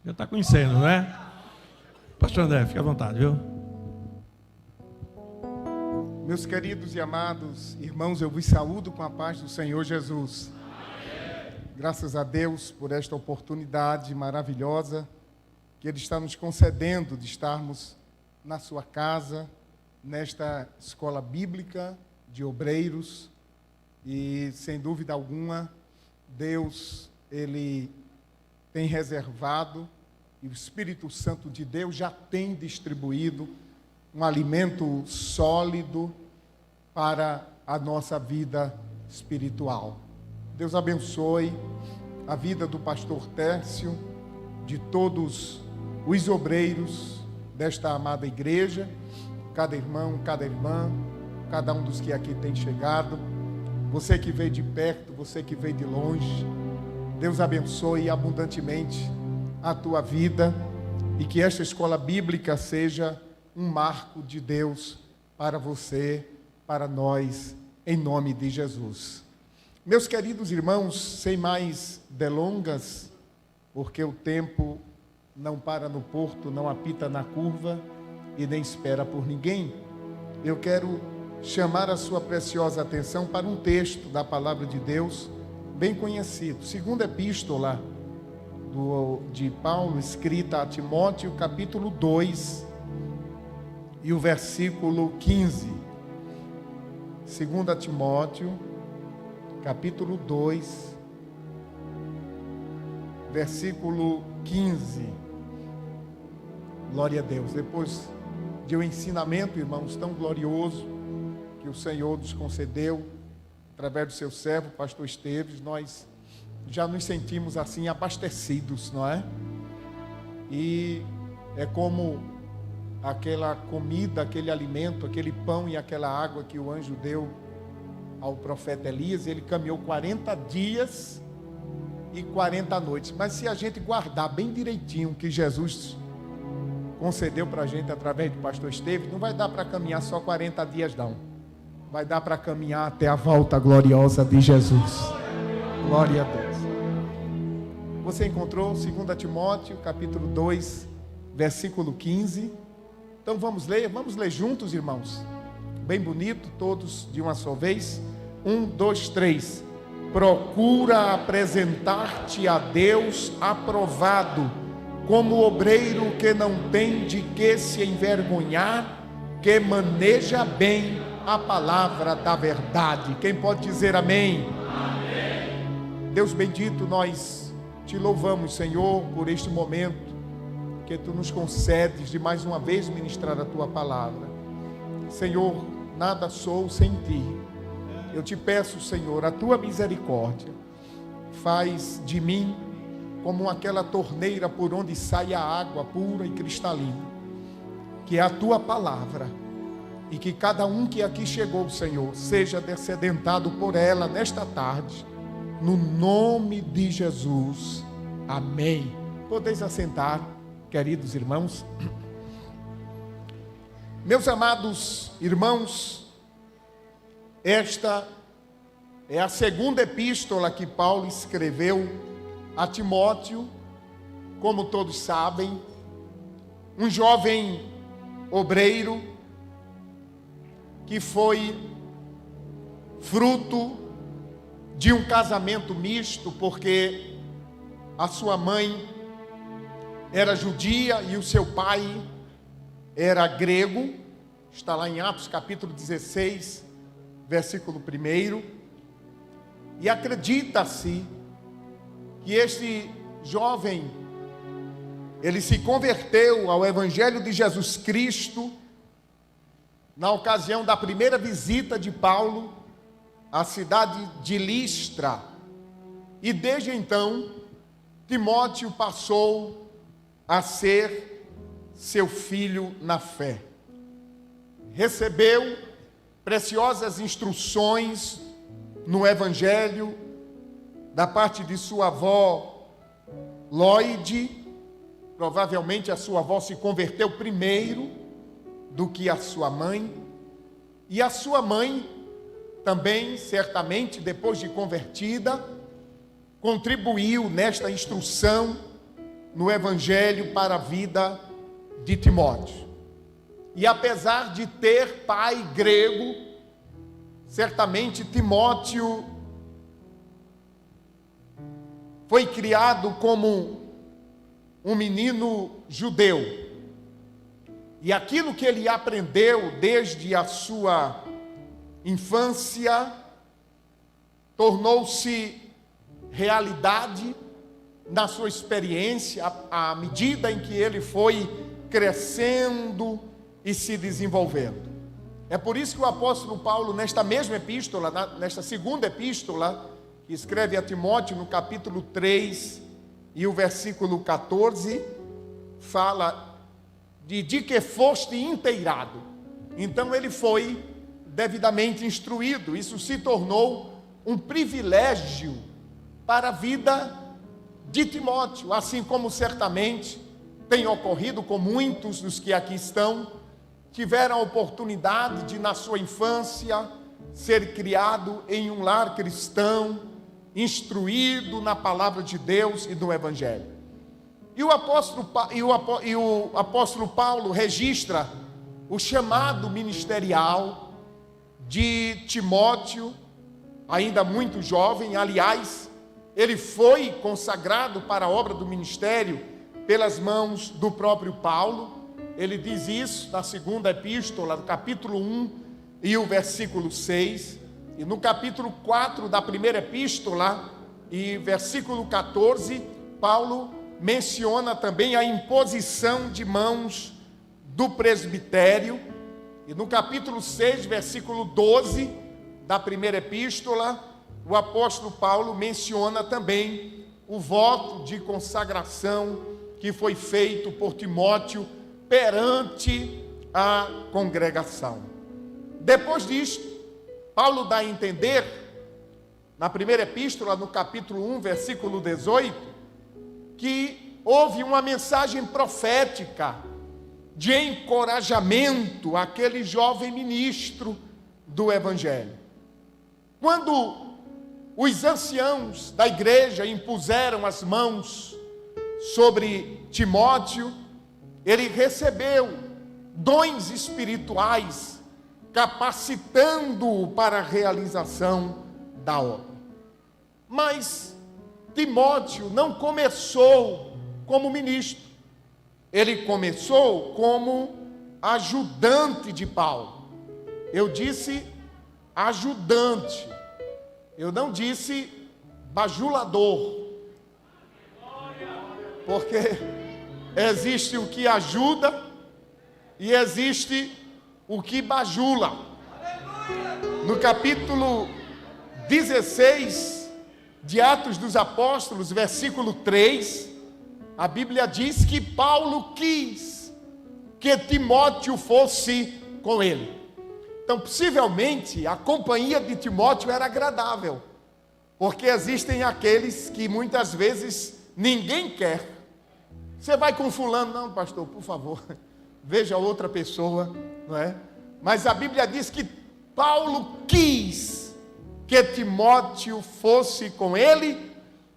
Já está conhecendo, né? Pastor André, fique à vontade, viu? Meus queridos e amados irmãos, eu vos saúdo com a paz do Senhor Jesus. Graças a Deus por esta oportunidade maravilhosa que Ele está nos concedendo de estarmos na sua casa, nesta escola bíblica de obreiros. E, sem dúvida alguma, Deus, Ele tem reservado, e o Espírito Santo de Deus já tem distribuído um alimento sólido para a nossa vida espiritual. Deus abençoe a vida do pastor Tércio, de todos os obreiros desta amada igreja, cada irmão, cada irmã, cada um dos que aqui tem chegado, você que veio de perto, você que veio de longe. Deus abençoe abundantemente a tua vida e que esta escola bíblica seja um marco de Deus para você, para nós, em nome de Jesus. Meus queridos irmãos, sem mais delongas, porque o tempo não para no porto, não apita na curva e nem espera por ninguém, eu quero chamar a sua preciosa atenção para um texto da palavra de Deus, bem conhecido, segunda epístola de Paulo, escrita a Timóteo, capítulo 2, e o versículo 15. 2 Timóteo, capítulo 2, versículo 15. Glória a Deus. Depois de um ensinamento, irmãos, tão glorioso que o Senhor nos concedeu, através do seu servo, pastor Esteves, nós já nos sentimos assim abastecidos, não é? E é como aquela comida, aquele alimento, aquele pão e aquela água que o anjo deu ao profeta Elias. Ele caminhou 40 dias e 40 noites. Mas se a gente guardar bem direitinho o que Jesus concedeu para a gente através do pastor Esteves, não vai dar para caminhar só 40 dias não. Vai dar para caminhar até a volta gloriosa de Jesus. Glória a Deus. Você encontrou 2 Timóteo, capítulo 2, versículo 15. Então vamos ler juntos, irmãos. Bem bonito, todos de uma só vez. 1, 2, 3. Procura apresentar-te a Deus aprovado, como obreiro que não tem de que se envergonhar, que maneja bem a palavra da verdade. Quem pode dizer amém? Amém. Deus bendito, nós te louvamos, Senhor, por este momento que tu nos concedes de mais uma vez ministrar a tua palavra. Senhor, nada sou sem ti. Eu te peço, Senhor, a tua misericórdia. Faz de mim como aquela torneira por onde sai a água pura e cristalina, que é a tua palavra. E que cada um que aqui chegou, Senhor, seja descedentado por ela nesta tarde, no nome de Jesus. Amém. Podeis assentar, queridos irmãos. Meus amados irmãos, esta é a segunda epístola que Paulo escreveu a Timóteo. Como todos sabem, um jovem obreiro que foi fruto de um casamento misto, porque a sua mãe era judia e o seu pai era grego. Está lá em Atos capítulo 16, versículo 1. E acredita-se que este jovem, ele se converteu ao Evangelho de Jesus Cristo na ocasião da primeira visita de Paulo à cidade de Listra. E desde então, Timóteo passou a ser seu filho na fé. Recebeu preciosas instruções no Evangelho da parte de sua avó Lloyd. Provavelmente a sua avó se converteu primeiro do que a sua mãe, e a sua mãe também, certamente, depois de convertida, contribuiu nesta instrução no Evangelho para a vida de Timóteo. E apesar de ter pai grego, certamente Timóteo foi criado como um menino judeu. E aquilo que ele aprendeu desde a sua infância tornou-se realidade na sua experiência, à medida em que ele foi crescendo e se desenvolvendo. É por isso que o apóstolo Paulo, nesta mesma epístola, nesta segunda epístola, que escreve a Timóteo, no capítulo 3 e o versículo 14, fala de que foste inteirado. Então ele foi devidamente instruído. Isso se tornou um privilégio para a vida de Timóteo, assim como certamente tem ocorrido com muitos dos que aqui estão, tiveram a oportunidade de, na sua infância, ser criado em um lar cristão, instruído na palavra de Deus e no Evangelho. E o apóstolo Paulo registra o chamado ministerial de Timóteo, ainda muito jovem. Aliás, ele foi consagrado para a obra do ministério pelas mãos do próprio Paulo. Ele diz isso na segunda epístola, no capítulo 1 e o versículo 6. E no capítulo 4 da primeira epístola e versículo 14, Paulo menciona também a imposição de mãos do presbitério. E no capítulo 6, versículo 12 da primeira epístola, o apóstolo Paulo menciona também o voto de consagração que foi feito por Timóteo perante a congregação. Depois disto, Paulo dá a entender, na primeira epístola, no capítulo 1, versículo 18, que houve uma mensagem profética de encorajamento àquele jovem ministro do Evangelho. Quando os anciãos da igreja impuseram as mãos sobre Timóteo, ele recebeu dons espirituais, capacitando-o para a realização da obra. Mas Timóteo não começou como ministro, ele começou como ajudante de Paulo. Eu disse ajudante, eu não disse bajulador, porque existe o que ajuda e existe o que bajula. No capítulo 16 de Atos dos Apóstolos, versículo 3, a Bíblia diz que Paulo quis que Timóteo fosse com ele. Então, possivelmente, a companhia de Timóteo era agradável, porque existem aqueles que muitas vezes ninguém quer. Você vai com fulano? Não, pastor, por favor, veja outra pessoa, não é? Mas a Bíblia diz que Paulo quis que Timóteo fosse com ele,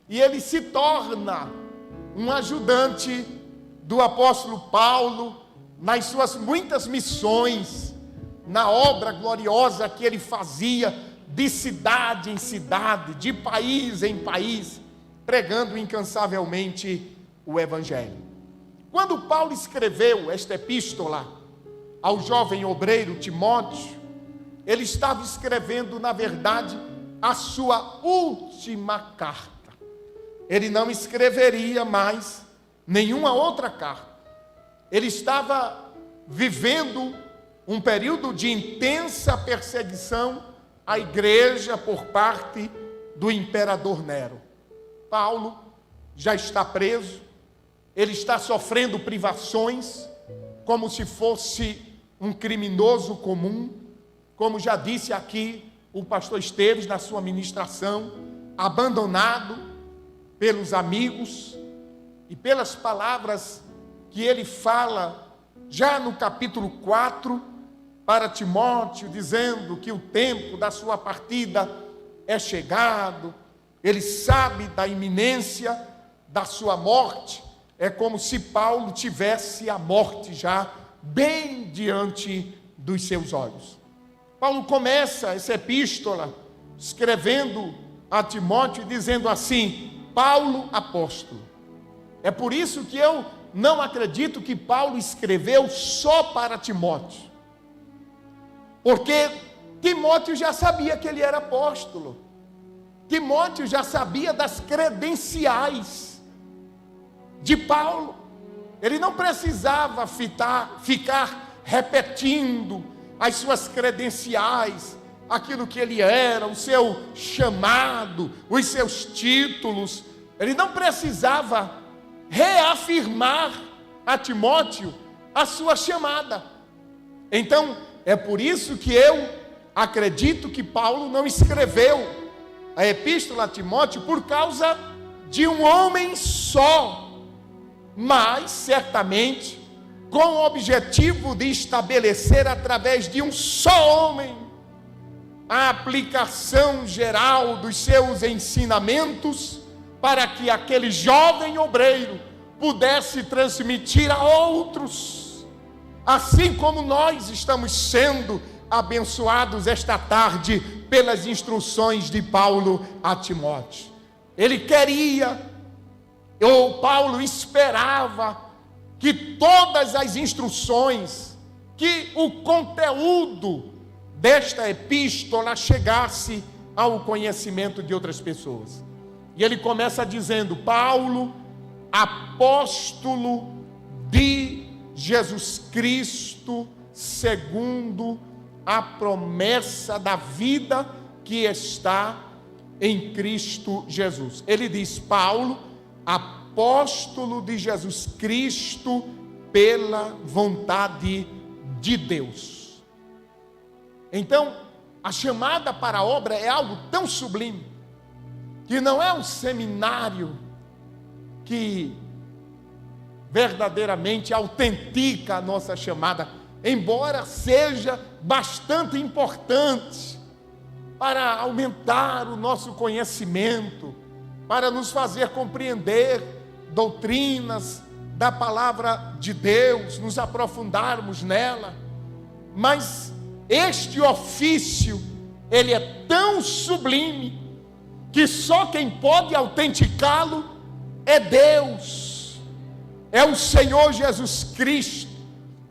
e ele se torna um ajudante do apóstolo Paulo nas suas muitas missões, na obra gloriosa que ele fazia de cidade em cidade, de país em país, pregando incansavelmente o Evangelho. Quando Paulo escreveu esta epístola ao jovem obreiro Timóteo, ele estava escrevendo, na verdade, a sua última carta. Ele não escreveria mais nenhuma outra carta. Ele estava vivendo um período de intensa perseguição à igreja por parte do imperador Nero. Paulo já está preso, ele está sofrendo privações, como se fosse um criminoso comum, como já disse aqui o pastor Esteves na sua ministração, abandonado pelos amigos e pelas palavras que ele fala já no capítulo 4 para Timóteo, dizendo que o tempo da sua partida é chegado, ele sabe da iminência da sua morte, é como se Paulo tivesse a morte já bem diante dos seus olhos. Paulo começa essa epístola escrevendo a Timóteo, dizendo assim: Paulo, apóstolo. É por isso que eu não acredito que Paulo escreveu só para Timóteo, porque Timóteo já sabia que ele era apóstolo. Timóteo já sabia das credenciais de Paulo. Ele não precisava ficar repetindo as suas credenciais, aquilo que ele era, o seu chamado, os seus títulos. Ele não precisava reafirmar a Timóteo a sua chamada. Então, é por isso que eu acredito que Paulo não escreveu a epístola a Timóteo por causa de um homem só, mas certamente com o objetivo de estabelecer através de um só homem a aplicação geral dos seus ensinamentos, para que aquele jovem obreiro pudesse transmitir a outros, assim como nós estamos sendo abençoados esta tarde pelas instruções de Paulo a Timóteo. Ele queria, ou Paulo esperava, que todas as instruções, que o conteúdo desta epístola chegasse ao conhecimento de outras pessoas. E ele começa dizendo: Paulo, apóstolo de Jesus Cristo, segundo a promessa da vida que está em Cristo Jesus. Ele diz: Paulo, apóstolo de Jesus Cristo, pela vontade de Deus. Então, a chamada para a obra é algo tão sublime, que não é um seminário que verdadeiramente autentica a nossa chamada, embora seja bastante importante para aumentar o nosso conhecimento, para nos fazer compreender doutrinas da palavra de Deus, nos aprofundarmos nela. Mas este ofício, ele é tão sublime, que só quem pode autenticá-lo é Deus, é o Senhor Jesus Cristo.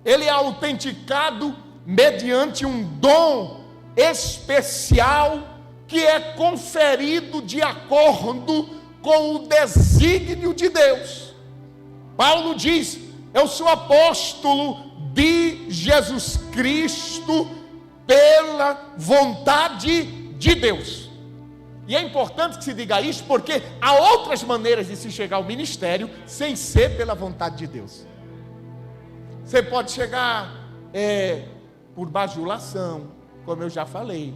Ele é autenticado mediante um dom especial que é conferido de acordo com o desígnio de Deus. Paulo diz: eu sou apóstolo de Jesus Cristo pela vontade de Deus. E é importante que se diga isso, porque há outras maneiras de se chegar ao ministério sem ser pela vontade de Deus. Você pode chegar por bajulação, como eu já falei.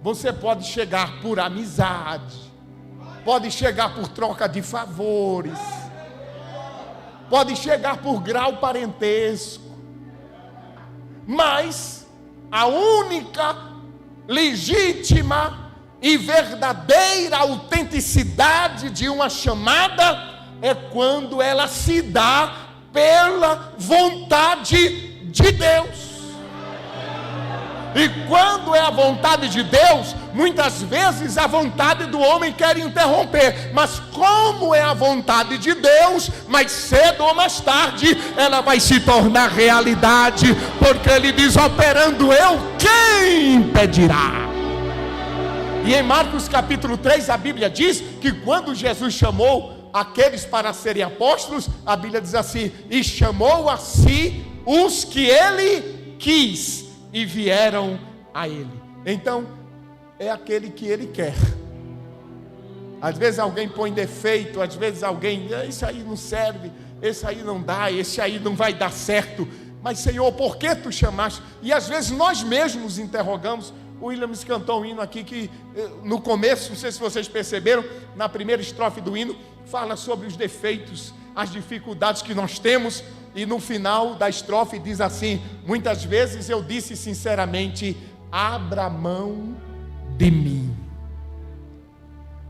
Você pode chegar por amizade, pode chegar por troca de favores, pode chegar por grau parentesco. Mas a única legítima e verdadeira autenticidade de uma chamada é quando ela se dá pela vontade de Deus. E quando é a vontade de Deus, muitas vezes a vontade do homem quer interromper, mas como é a vontade de Deus, mais cedo ou mais tarde ela vai se tornar realidade, porque ele diz: operando eu, quem impedirá? E em Marcos capítulo 3 a Bíblia diz que quando Jesus chamou aqueles para serem apóstolos, a Bíblia diz assim: e chamou a si os que ele quis, e vieram a ele. Então, é aquele que ele quer. Às vezes alguém põe defeito, às vezes alguém: esse aí não serve, esse aí não dá, esse aí não vai dar certo. Mas Senhor, por que tu chamaste? E às vezes nós mesmos nos interrogamos. O Williams cantou um hino aqui que no começo, não sei se vocês perceberam, na primeira estrofe do hino, fala sobre os defeitos, as dificuldades que nós temos. E no final da estrofe diz assim: muitas vezes eu disse sinceramente: abra mão de mim.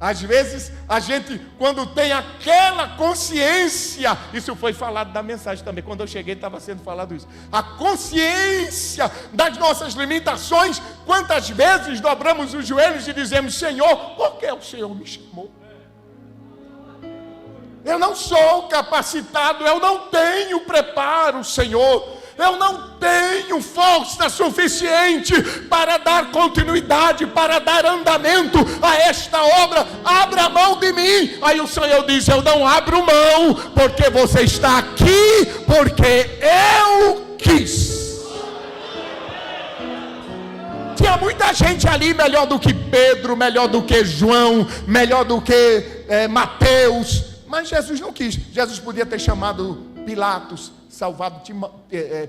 Às vezes, a gente, quando tem aquela consciência, isso foi falado na mensagem também, quando eu cheguei estava sendo falado isso, a consciência das nossas limitações, quantas vezes dobramos os joelhos e dizemos: Senhor, por que o Senhor me chamou? Eu não sou capacitado, eu não tenho preparo, Senhor. Eu não tenho força suficiente para dar continuidade, para dar andamento a esta obra. Abra mão de mim. Aí o Senhor diz: eu não abro mão, porque você está aqui, porque eu quis. Tinha muita gente ali melhor do que Pedro, melhor do que João, melhor do que Mateus, mas Jesus não quis. Jesus podia ter chamado Pilatos, salvado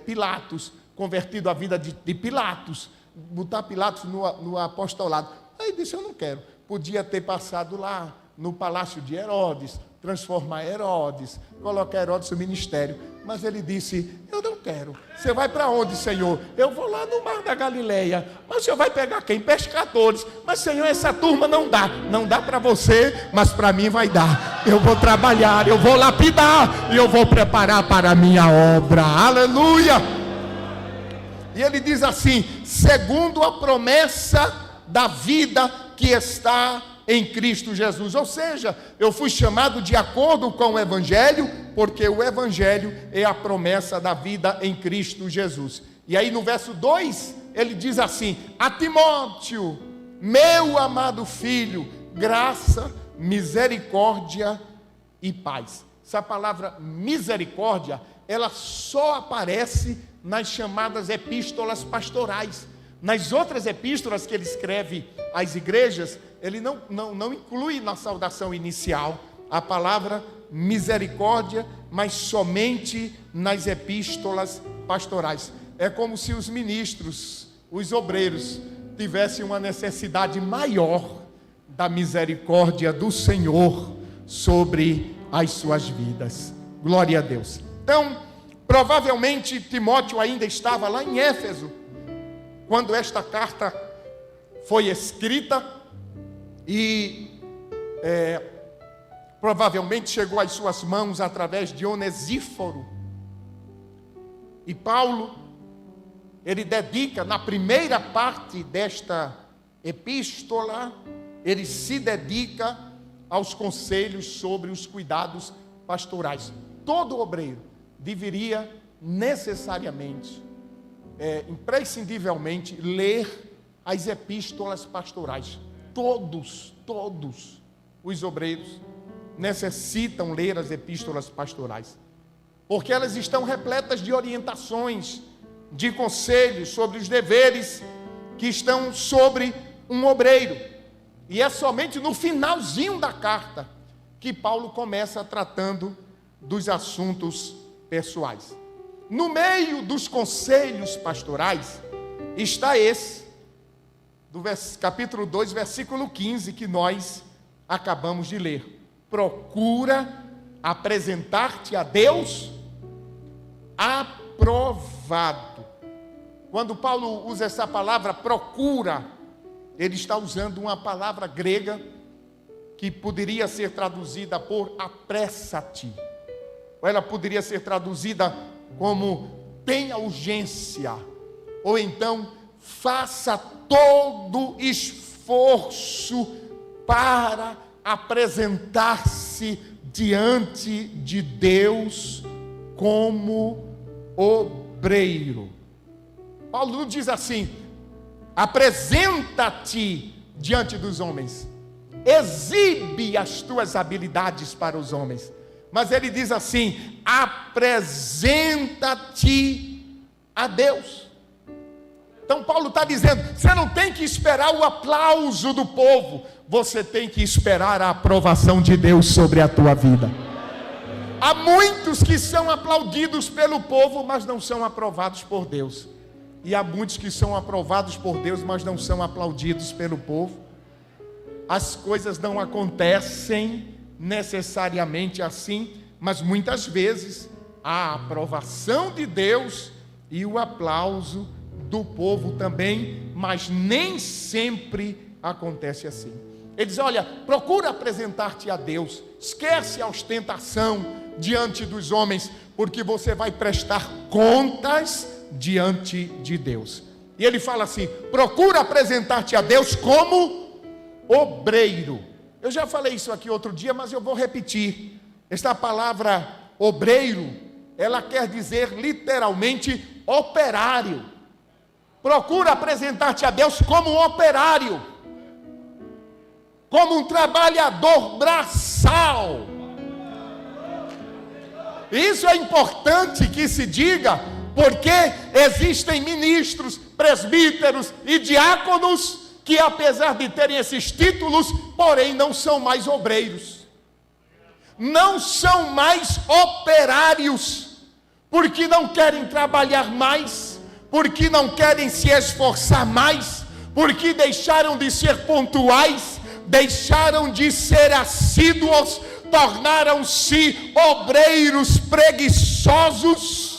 Pilatos, convertido a vida de Pilatos, botar Pilatos no apostolado. Aí disse: eu não quero. Podia ter passado lá no palácio de Herodes, transformar Herodes, colocar Herodes no ministério. Mas ele disse: eu não quero. Você vai para onde, Senhor? Eu vou lá no mar da Galileia. Mas o Senhor vai pegar quem? Pescadores. Mas, Senhor, essa turma não dá. Não dá para você, mas para mim vai dar. Eu vou trabalhar, eu vou lapidar e eu vou preparar para a minha obra. Aleluia! E ele diz assim: segundo a promessa da vida que está em Cristo Jesus. Ou seja, eu fui chamado de acordo com o Evangelho, porque o Evangelho é a promessa da vida em Cristo Jesus. E aí no verso 2, ele diz assim: a Timóteo, meu amado filho, graça, misericórdia e paz. Essa palavra misericórdia, ela só aparece nas chamadas epístolas pastorais. Nas outras epístolas que ele escreve às igrejas, ele não inclui na saudação inicial a palavra misericórdia, mas somente nas epístolas pastorais. É como se os ministros, os obreiros, tivessem uma necessidade maior da misericórdia do Senhor sobre as suas vidas. Glória a Deus. Então, provavelmente Timóteo ainda estava lá em Éfeso quando esta carta foi escrita, e provavelmente chegou às suas mãos através de Onesíforo. E Paulo, ele dedica, na primeira parte desta epístola, ele se dedica aos conselhos sobre os cuidados pastorais. Todo obreiro deveria necessariamente, imprescindivelmente, ler as epístolas pastorais. Todos os obreiros necessitam ler as epístolas pastorais, porque elas estão repletas de orientações, de conselhos sobre os deveres que estão sobre um obreiro. E é somente no finalzinho da carta que Paulo começa tratando dos assuntos pessoais. No meio dos conselhos pastorais está esse, do capítulo 2, versículo 15, que nós acabamos de ler. Procura apresentar-te a Deus aprovado. Quando Paulo usa essa palavra procura, ele está usando uma palavra grega que poderia ser traduzida por apressa-te, ou ela poderia ser traduzida como tenha urgência, ou então faça todo esforço para apresentar-se diante de Deus como obreiro. Paulo não diz assim: apresenta-te diante dos homens, exibe as tuas habilidades para os homens, mas ele diz assim: apresenta-te a Deus. Então Paulo está dizendo, você não tem que esperar o aplauso do povo, você tem que esperar a aprovação de Deus sobre a tua vida. Há muitos que são aplaudidos pelo povo, mas não são aprovados por Deus. E há muitos que são aprovados por Deus, mas não são aplaudidos pelo povo. As coisas não acontecem necessariamente assim, mas muitas vezes a aprovação de Deus e o aplauso do povo também, mas nem sempre acontece assim. Ele diz, olha, procura apresentar-te a Deus, esquece a ostentação diante dos homens, porque você vai prestar contas diante de Deus. E ele fala assim, procura apresentar-te a Deus como obreiro. Eu já falei isso aqui outro dia, mas eu vou repetir. Esta palavra obreiro, ela quer dizer literalmente operário. Procura apresentar-te a Deus como um operário, como um trabalhador braçal. Isso é importante que se diga, porque existem ministros, presbíteros e diáconos que, apesar de terem esses títulos, porém não são mais obreiros, não são mais operários, porque não querem trabalhar mais, porque não querem se esforçar mais, porque deixaram de ser pontuais, deixaram de ser assíduos, tornaram-se obreiros preguiçosos.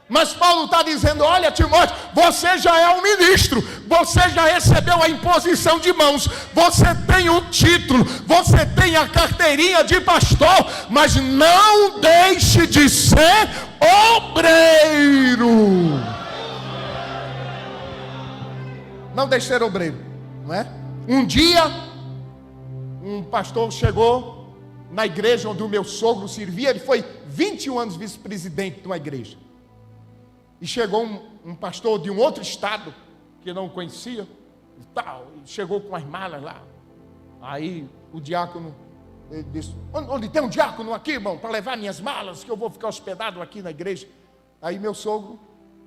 Mas Paulo está dizendo, olha Timóteo, você já é um ministro, você já recebeu a imposição de mãos, você tem o título, você tem a carteirinha de pastor, mas não deixe de ser obreiro. Não deixe de ser obreiro, não é? Um dia, um pastor chegou na igreja onde o meu sogro servia, ele foi 21 anos vice-presidente de uma igreja. E chegou um pastor de um outro estado, que não conhecia, e tal, e chegou com as malas lá. Aí o diácono disse, onde tem um diácono aqui, irmão, para levar minhas malas, que eu vou ficar hospedado aqui na igreja. Aí meu sogro,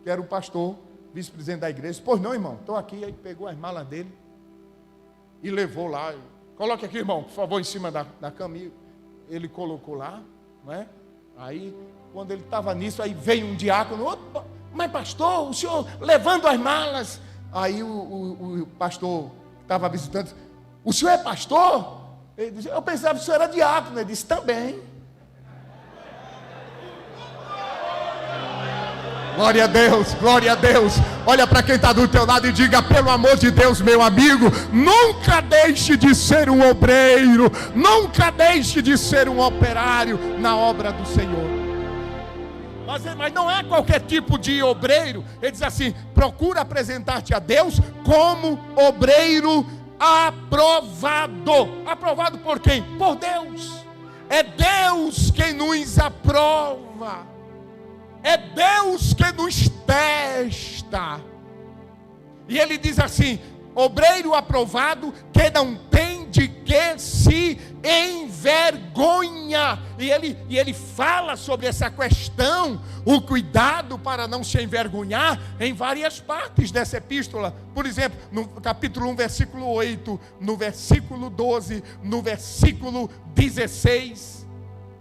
que era o pastor, vice-presidente da igreja, pois não, irmão, estou aqui. Aí pegou as malas dele e levou lá. Coloque aqui, irmão, por favor, em cima da cama. Ele colocou lá, não é? Aí, quando ele estava nisso, aí veio um diácono, opa, mas pastor, o senhor levando as malas. Aí o pastor que estava visitando, o senhor é pastor? Ele disse, eu pensava que o senhor era diácono. Ele disse, também. Glória a Deus, glória a Deus. Olha para quem está do teu lado e diga, pelo amor de Deus, meu amigo, nunca deixe de ser um obreiro, nunca deixe de ser um operário na obra do Senhor. Mas não é qualquer tipo de obreiro. Ele diz assim, procura apresentar-te a Deus como obreiro aprovado. Aprovado por quem? Por Deus. É Deus quem nos aprova, é Deus que nos testa. E ele diz assim, obreiro aprovado, que não tem de que se envergonha. E ele fala sobre essa questão, o cuidado para não se envergonhar, em várias partes dessa epístola. Por exemplo, no capítulo 1, versículo 8, no versículo 12, no versículo 16.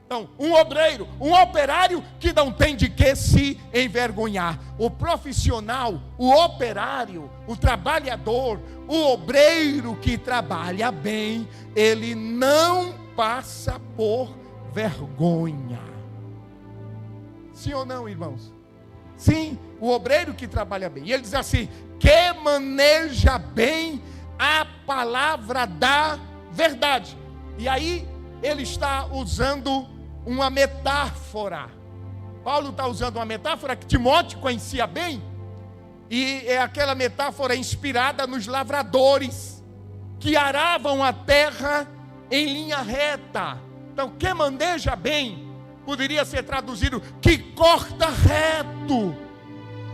Então, um obreiro, um operário que não tem de que se envergonhar. O profissional, o operário, o trabalhador, o obreiro que trabalha bem, ele não passa por vergonha. Sim ou não, irmãos? Sim, o obreiro que trabalha bem. E ele diz assim, que maneja bem a palavra da verdade. E aí, ele está usando uma metáfora. Paulo está usando uma metáfora que Timóteo conhecia bem, e é aquela metáfora inspirada nos lavradores que aravam a terra em linha reta. Então, que maneja bem poderia ser traduzido que corta reto,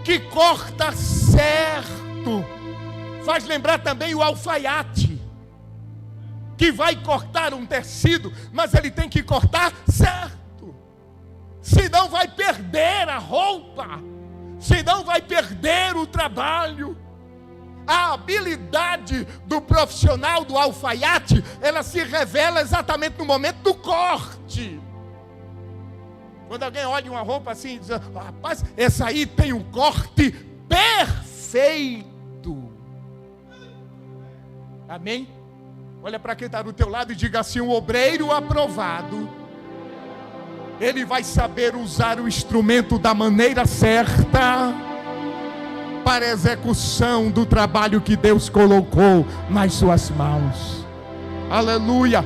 que corta certo. Faz lembrar também o alfaiate, que vai cortar um tecido, mas ele tem que cortar certo, senão vai perder a roupa, senão vai perder o trabalho. A habilidade do profissional do alfaiate, ela se revela exatamente no momento do corte. Quando alguém olha uma roupa assim e diz, rapaz, essa aí tem um corte perfeito. Amém? Olha para quem está do teu lado e diga assim, um obreiro aprovado, ele vai saber usar o instrumento da maneira certa, para a execução do trabalho que Deus colocou nas suas mãos. Aleluia!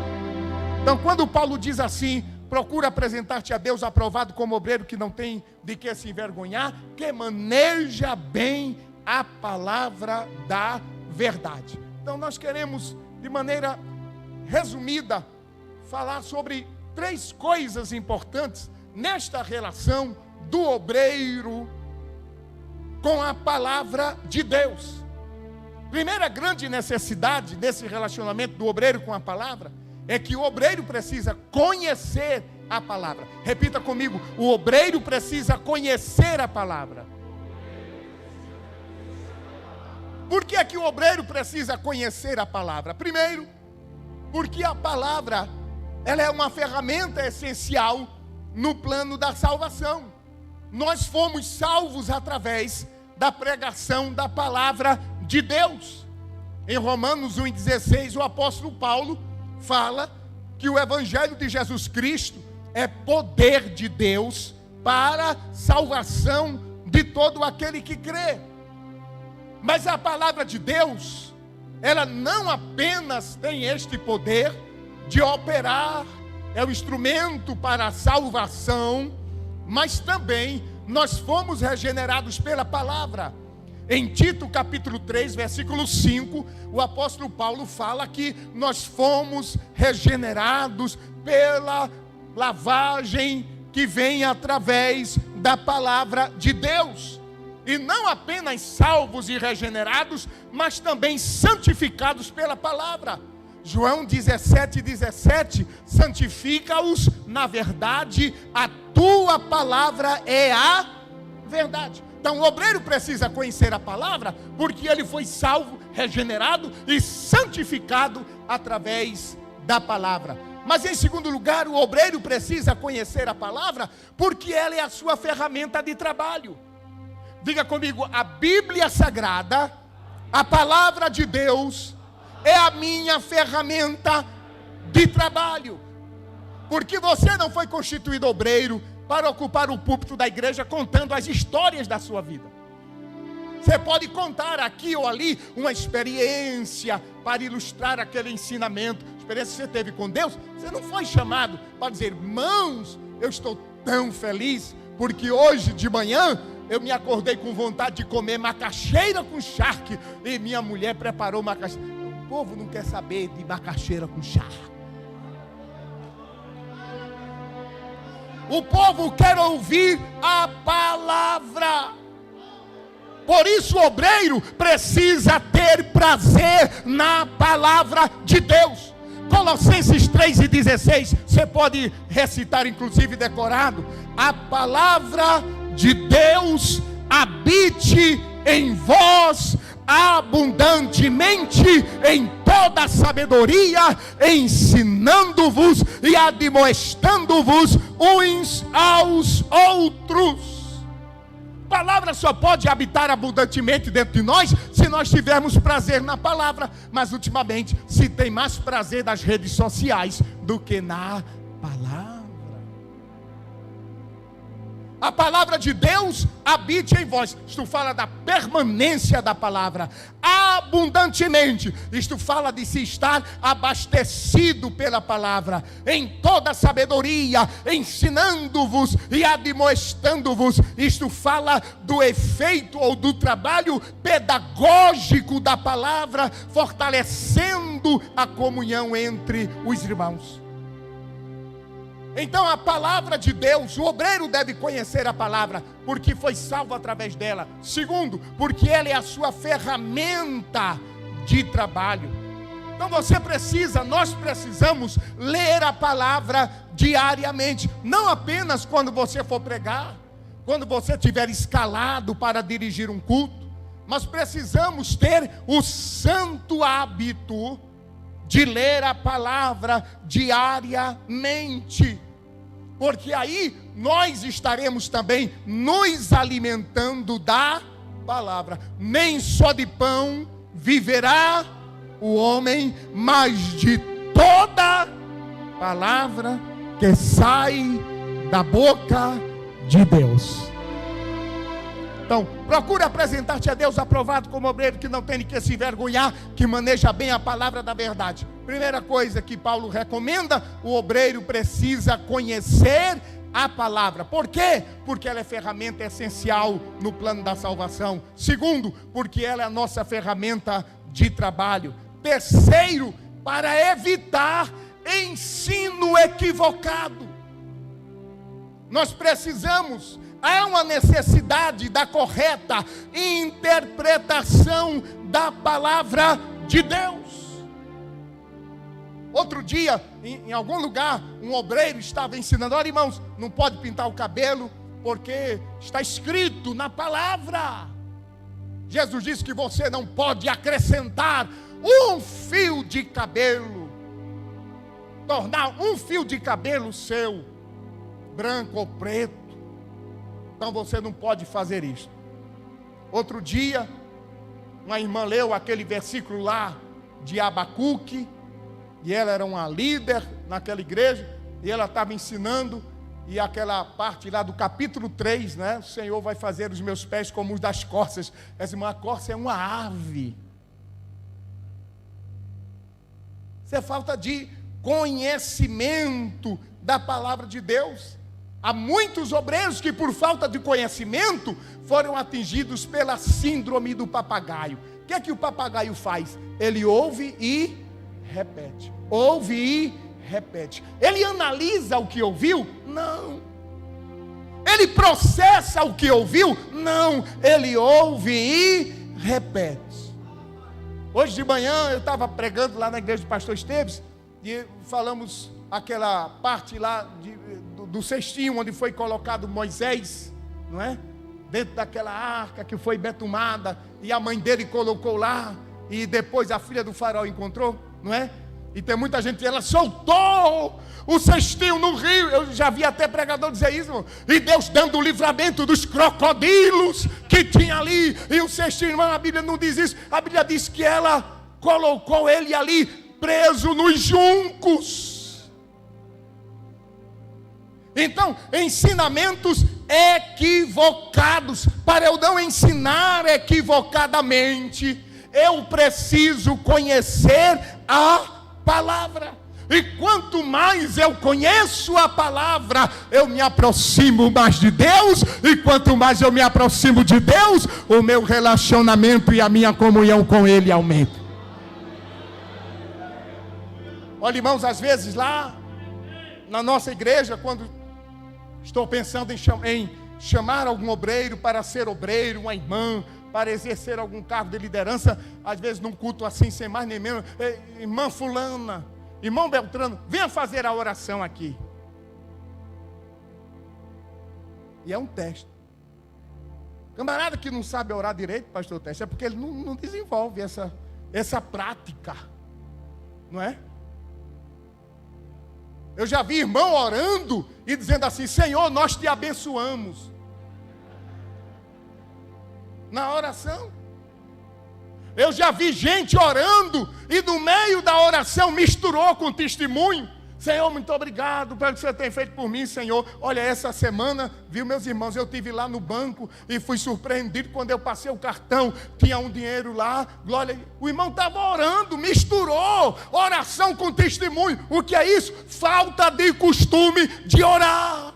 Então, quando Paulo diz assim: procura apresentar-te a Deus aprovado como obreiro que não tem de que se envergonhar, que maneja bem a palavra da verdade. Então, nós queremos, de maneira resumida, falar sobre 3 coisas importantes nesta relação do obreiro com a palavra de Deus. Primeira grande necessidade desse relacionamento do obreiro com a palavra é que o obreiro precisa conhecer a palavra. Repita comigo: o obreiro precisa conhecer a palavra. Por que é que o obreiro precisa conhecer a palavra? Primeiro, porque a palavra, ela é uma ferramenta essencial no plano da salvação. Nós fomos salvos através da pregação da palavra de Deus. Em Romanos 1,16, o apóstolo Paulo fala que o evangelho de Jesus Cristo é poder de Deus para a salvação de todo aquele que crê. Mas a palavra de Deus, ela não apenas tem este poder de operar, é o instrumento para a salvação, mas também nós fomos regenerados pela palavra. Em Tito capítulo 3, versículo 5, o apóstolo Paulo fala que nós fomos regenerados pela lavagem que vem através da palavra de Deus. E não apenas salvos e regenerados, mas também santificados pela palavra. João 17:17, santifica-os na verdade, a tua palavra é a verdade. Então o obreiro precisa conhecer a palavra, porque ele foi salvo, regenerado e santificado através da palavra. Mas em segundo lugar, o obreiro precisa conhecer a palavra, porque ela é a sua ferramenta de trabalho. Diga comigo: a Bíblia Sagrada, a palavra de Deus, é a minha ferramenta de trabalho. Porque você não foi constituído obreiro para ocupar o púlpito da igreja contando as histórias da sua vida. Você pode contar aqui ou ali uma experiência para ilustrar aquele ensinamento, experiência que você teve com Deus. Você não foi chamado para dizer: irmãos, eu estou tão feliz porque hoje de manhã eu me acordei com vontade de comer macaxeira com charque e minha mulher preparou macaxeira. O povo não quer saber de macaxeira com charque. O povo quer ouvir a palavra. Por isso o obreiro precisa ter prazer na palavra de Deus. Colossenses 3:16, você pode recitar, inclusive decorado: a palavra de Deus habite em vós abundantemente em toda sabedoria, ensinando-vos e admoestando-vos uns aos outros. A palavra só pode habitar abundantemente dentro de nós se nós tivermos prazer na palavra. Mas ultimamente se tem mais prazer nas redes sociais do que na palavra. A palavra de Deus habite em vós. Isto fala da permanência da palavra. Abundantemente. Isto fala de se estar abastecido pela palavra. Em toda sabedoria, ensinando-vos e admoestando-vos. Isto fala do efeito ou do trabalho pedagógico da palavra, fortalecendo a comunhão entre os irmãos. Então a palavra de Deus, o obreiro deve conhecer a palavra, porque foi salvo através dela. Segundo, porque ela é a sua ferramenta de trabalho. Então nós precisamos ler a palavra diariamente. Não apenas quando você for pregar, quando você estiver escalado para dirigir um culto. Mas precisamos ter o santo hábito de ler a palavra diariamente. Porque aí nós estaremos também nos alimentando da palavra. Nem só de pão viverá o homem, mas de toda palavra que sai da boca de Deus. Então, procure apresentar-te a Deus aprovado como obreiro que não tem de que se envergonhar, que maneja bem a palavra da verdade. Primeira coisa que Paulo recomenda, o obreiro precisa conhecer a palavra. Por quê? Porque ela é ferramenta essencial no plano da salvação. Segundo, porque ela é a nossa ferramenta de trabalho. Terceiro, para evitar ensino equivocado. Nós precisamos, há uma necessidade da correta interpretação da palavra de Deus. Outro dia, em algum lugar, um obreiro estava ensinando: olha, irmãos, não pode pintar o cabelo, porque está escrito na palavra. Jesus disse que você não pode acrescentar um fio de cabelo, tornar um fio de cabelo seu branco ou preto. Então você não pode fazer isso. Outro dia, uma irmã leu aquele versículo lá de Abacuque, e ela era uma líder naquela igreja, e ela estava ensinando, e aquela parte lá do capítulo 3, né? O Senhor vai fazer os meus pés como os das corças. Essa irmã, a corça é uma ave. Isso é falta de conhecimento da palavra de Deus. Há muitos obreiros que, por falta de conhecimento, foram atingidos pela síndrome do papagaio. O que é que o papagaio faz? Ele ouve e repete. Ouve e repete. Ele analisa o que ouviu? Não. Ele processa o que ouviu? Não. Ele ouve e repete. Hoje de manhã eu estava pregando lá na igreja do pastor Esteves, e falamos aquela parte lá do cestinho onde foi colocado Moisés, não é? Dentro daquela arca que foi betumada, e a mãe dele colocou lá, e depois a filha do faraó encontrou, não é? E tem muita gente, ela soltou o cestinho no rio. Eu já vi até pregador dizer isso, irmão. E Deus dando o livramento dos crocodilos que tinha ali. E o cestinho, irmão, a Bíblia não diz isso. A Bíblia diz que ela colocou ele ali preso nos juncos. Então, ensinamentos equivocados. Para eu não ensinar equivocadamente, eu preciso conhecer a palavra. E quanto mais eu conheço a palavra, eu me aproximo mais de Deus. E quanto mais eu me aproximo de Deus, o meu relacionamento e a minha comunhão com Ele aumenta. Olha, irmãos, às vezes lá na nossa igreja, quando estou pensando em chamar algum obreiro para ser obreiro, uma irmã, para exercer algum cargo de liderança, às vezes num culto assim, sem mais nem menos, irmã fulana, irmão Beltrano, venha fazer a oração aqui. E é um teste. Camarada que não sabe orar direito, pastor Teste, é porque ele não desenvolve essa prática, não é? Eu já vi irmão orando e dizendo assim: Senhor, nós te abençoamos. Na oração. Eu já vi gente orando e no meio da oração misturou com testemunho. Senhor, muito obrigado pelo que você tem feito por mim, Senhor. Olha, essa semana, viu, meus irmãos, eu estive lá no banco e fui surpreendido quando eu passei o cartão, tinha um dinheiro lá, glória. O irmão estava orando, misturou oração com testemunho. O que é isso? Falta de costume de orar.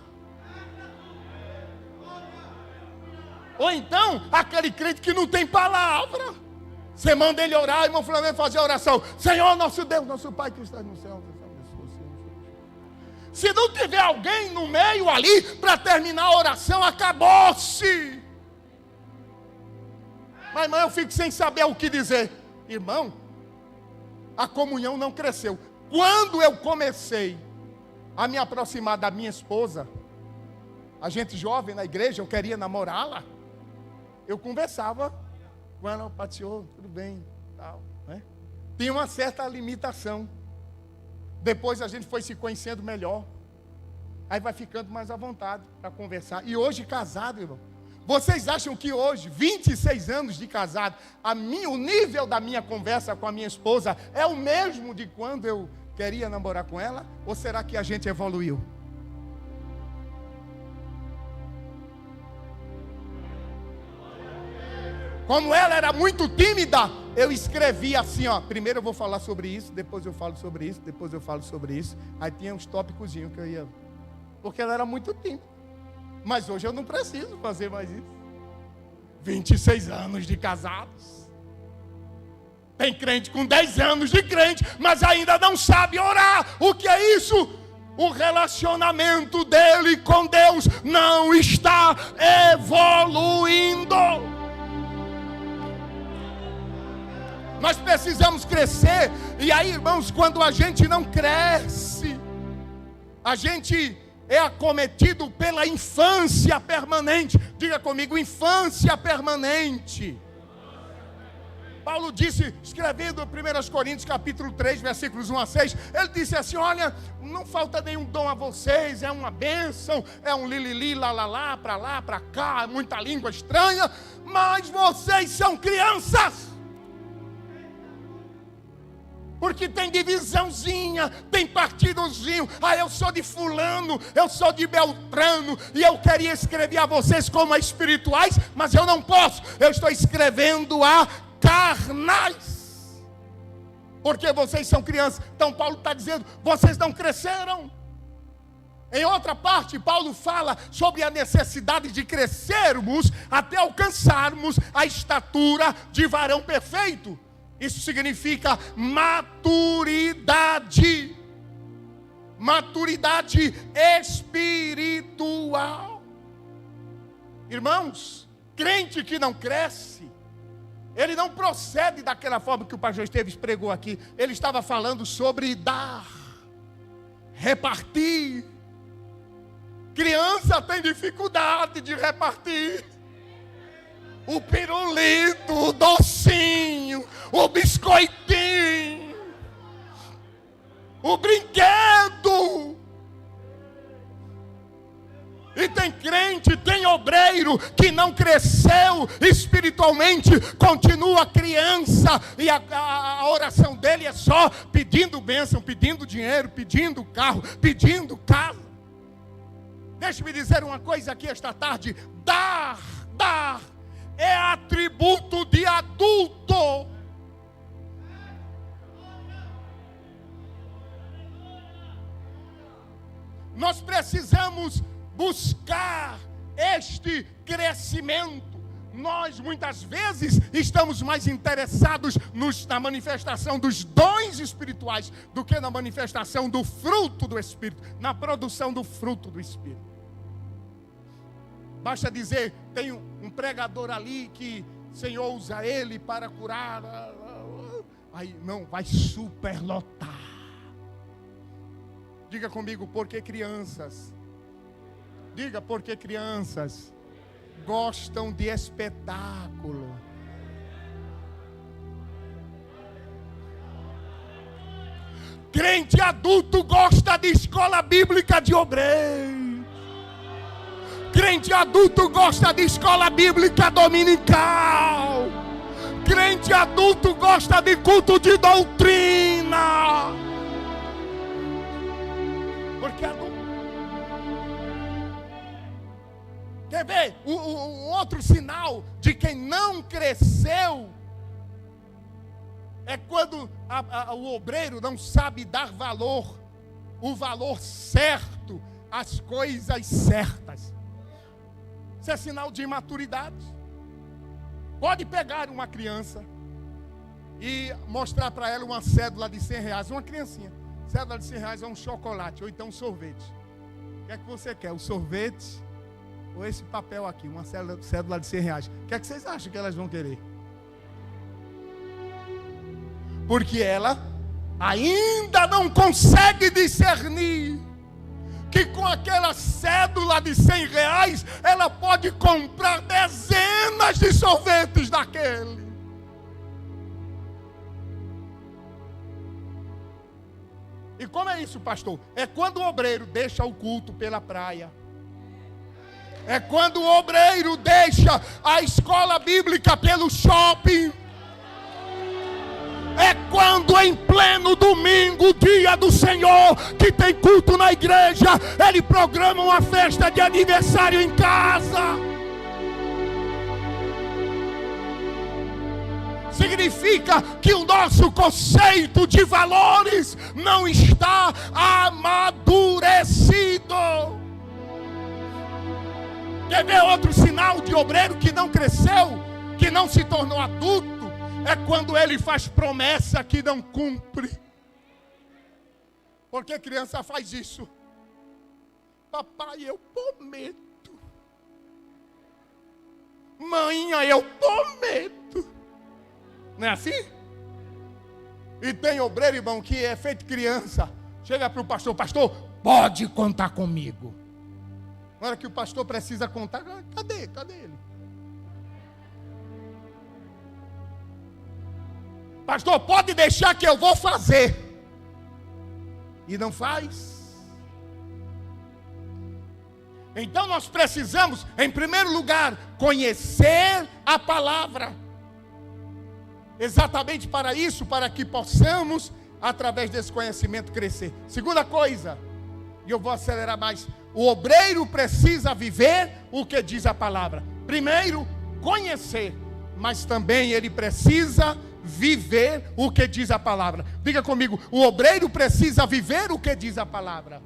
Ou então, aquele crente que não tem palavra. Você manda ele orar, irmão fulano vai fazer a oração. Senhor, nosso Deus, nosso Pai que está no céu. Se não tiver alguém no meio ali para terminar a oração, acabou-se. Mas, irmão, eu fico sem saber o que dizer. Irmão, a comunhão não cresceu. Quando eu comecei a me aproximar da minha esposa, a gente jovem na igreja, eu queria namorá-la. Eu conversava com ela, pastor, tudo bem, tal, né? Tinha uma certa limitação. Depois a gente foi se conhecendo melhor. Aí vai ficando mais à vontade para conversar. E hoje casado, irmão. Vocês acham que hoje, 26 anos de casado, o nível da minha conversa com a minha esposa é o mesmo de quando eu queria namorar com ela? Ou será que a gente evoluiu? Como ela era muito tímida, eu escrevi assim, ó. Primeiro eu vou falar sobre isso, depois eu falo sobre isso, depois eu falo sobre isso. Aí tinha uns tópicozinhos que eu ia... Porque ela era muito tímida. Mas hoje eu não preciso fazer mais isso. 26 anos de casados. Tem crente com 10 anos de crente, mas ainda não sabe orar. O que é isso? O relacionamento dele com Deus não está evoluindo. Nós precisamos crescer. E aí, irmãos, quando a gente não cresce, a gente é acometido pela infância permanente. Diga comigo, infância permanente. Paulo disse, escrevendo 1 Coríntios capítulo 3, versículos 1 a 6, ele disse assim, olha, não falta nenhum dom a vocês, é uma bênção, é um lilili, lá, pra cá, muita língua estranha, mas vocês são crianças. Porque tem divisãozinha, tem partidozinho. Ah, eu sou de fulano, eu sou de Beltrano. E eu queria escrever a vocês como a espirituais, mas eu não posso. Eu estou escrevendo a carnais. Porque vocês são crianças. Então Paulo está dizendo, vocês não cresceram. Em outra parte, Paulo fala sobre a necessidade de crescermos até alcançarmos a estatura de varão perfeito. Isso significa maturidade. Maturidade espiritual. Irmãos, crente que não cresce, ele não procede daquela forma que o pastor Esteves pregou aqui. Ele estava falando sobre dar, repartir. Criança tem dificuldade de repartir. O pirulito, o docinho, o biscoitinho, o brinquedo. E tem crente, tem obreiro que não cresceu espiritualmente, continua criança, e a oração dele é só pedindo bênção, pedindo dinheiro, pedindo carro, pedindo casa. Deixe-me dizer uma coisa aqui esta tarde: dar é atributo de adulto. Nós precisamos buscar este crescimento. Nós muitas vezes estamos mais interessados na manifestação dos dons espirituais do que na manifestação do fruto do Espírito, na produção do fruto do Espírito. Basta dizer, tem um pregador ali que o Senhor usa ele para curar. Aí não, vai superlotar. Diga comigo, porque crianças. Diga, porque crianças gostam de espetáculo. Crente adulto gosta de escola bíblica de obreiro. Crente adulto gosta de escola bíblica dominical. Crente adulto gosta de culto de doutrina. Porque adulto. Quer ver? O outro sinal de quem não cresceu é quando o obreiro não sabe dar valor, o valor certo, às coisas certas. Isso é sinal de imaturidade. Pode pegar uma criança e mostrar para ela uma cédula de R$100, uma criancinha. Cédula de R$100 é um chocolate ou então um sorvete. O que é que você quer? O sorvete ou esse papel aqui? Uma cédula de R$100. O que é que vocês acham que elas vão querer? Porque ela ainda não consegue discernir que com aquela cédula de R$100 ela pode comprar dezenas de sorvetes daquele. E como é isso, pastor? É quando o obreiro deixa o culto pela praia. É quando o obreiro deixa a escola bíblica pelo shopping. É quando em pleno domingo, dia do Senhor, que tem culto na igreja, ele programa uma festa de aniversário em casa. significa que o nosso conceito de valores não está amadurecido. Quer ver outro sinal de obreiro que não cresceu, que não se tornou adulto? É quando ele faz promessa que não cumpre. Porque criança faz isso. Papai, eu prometo. Mãe, eu prometo. Não é assim? E tem obreiro, irmão, que é feito criança. Chega para o pastor, pastor, pode contar comigo. Na hora que o pastor precisa contar, cadê ele? Pastor, pode deixar que eu vou fazer. E não faz. Então nós precisamos, em primeiro lugar, conhecer a palavra. Exatamente para isso, para que possamos, através desse conhecimento, crescer. Segunda coisa, e eu vou acelerar mais, o obreiro precisa viver o que diz a palavra. Primeiro, conhecer, mas também ele precisa viver o que diz a palavra. Diga comigo, o obreiro precisa viver o que diz a palavra.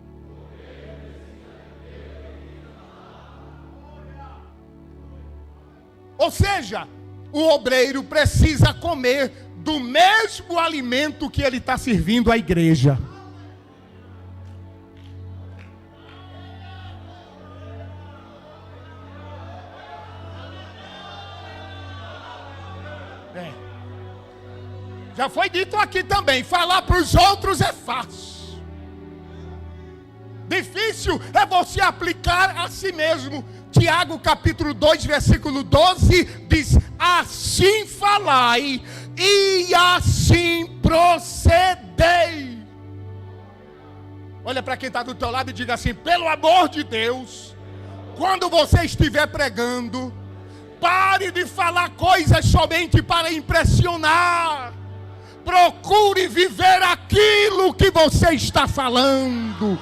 Ou seja, o obreiro precisa comer do mesmo alimento que ele está servindo à igreja. Já foi dito aqui também, falar para os outros é fácil. Difícil é você aplicar a si mesmo. Tiago capítulo 2, versículo 12 diz: assim falai e assim procedei. Olha para quem está do teu lado e diga assim: pelo amor de Deus, quando você estiver pregando, pare de falar coisas somente para impressionar. Procure viver aquilo que você está falando.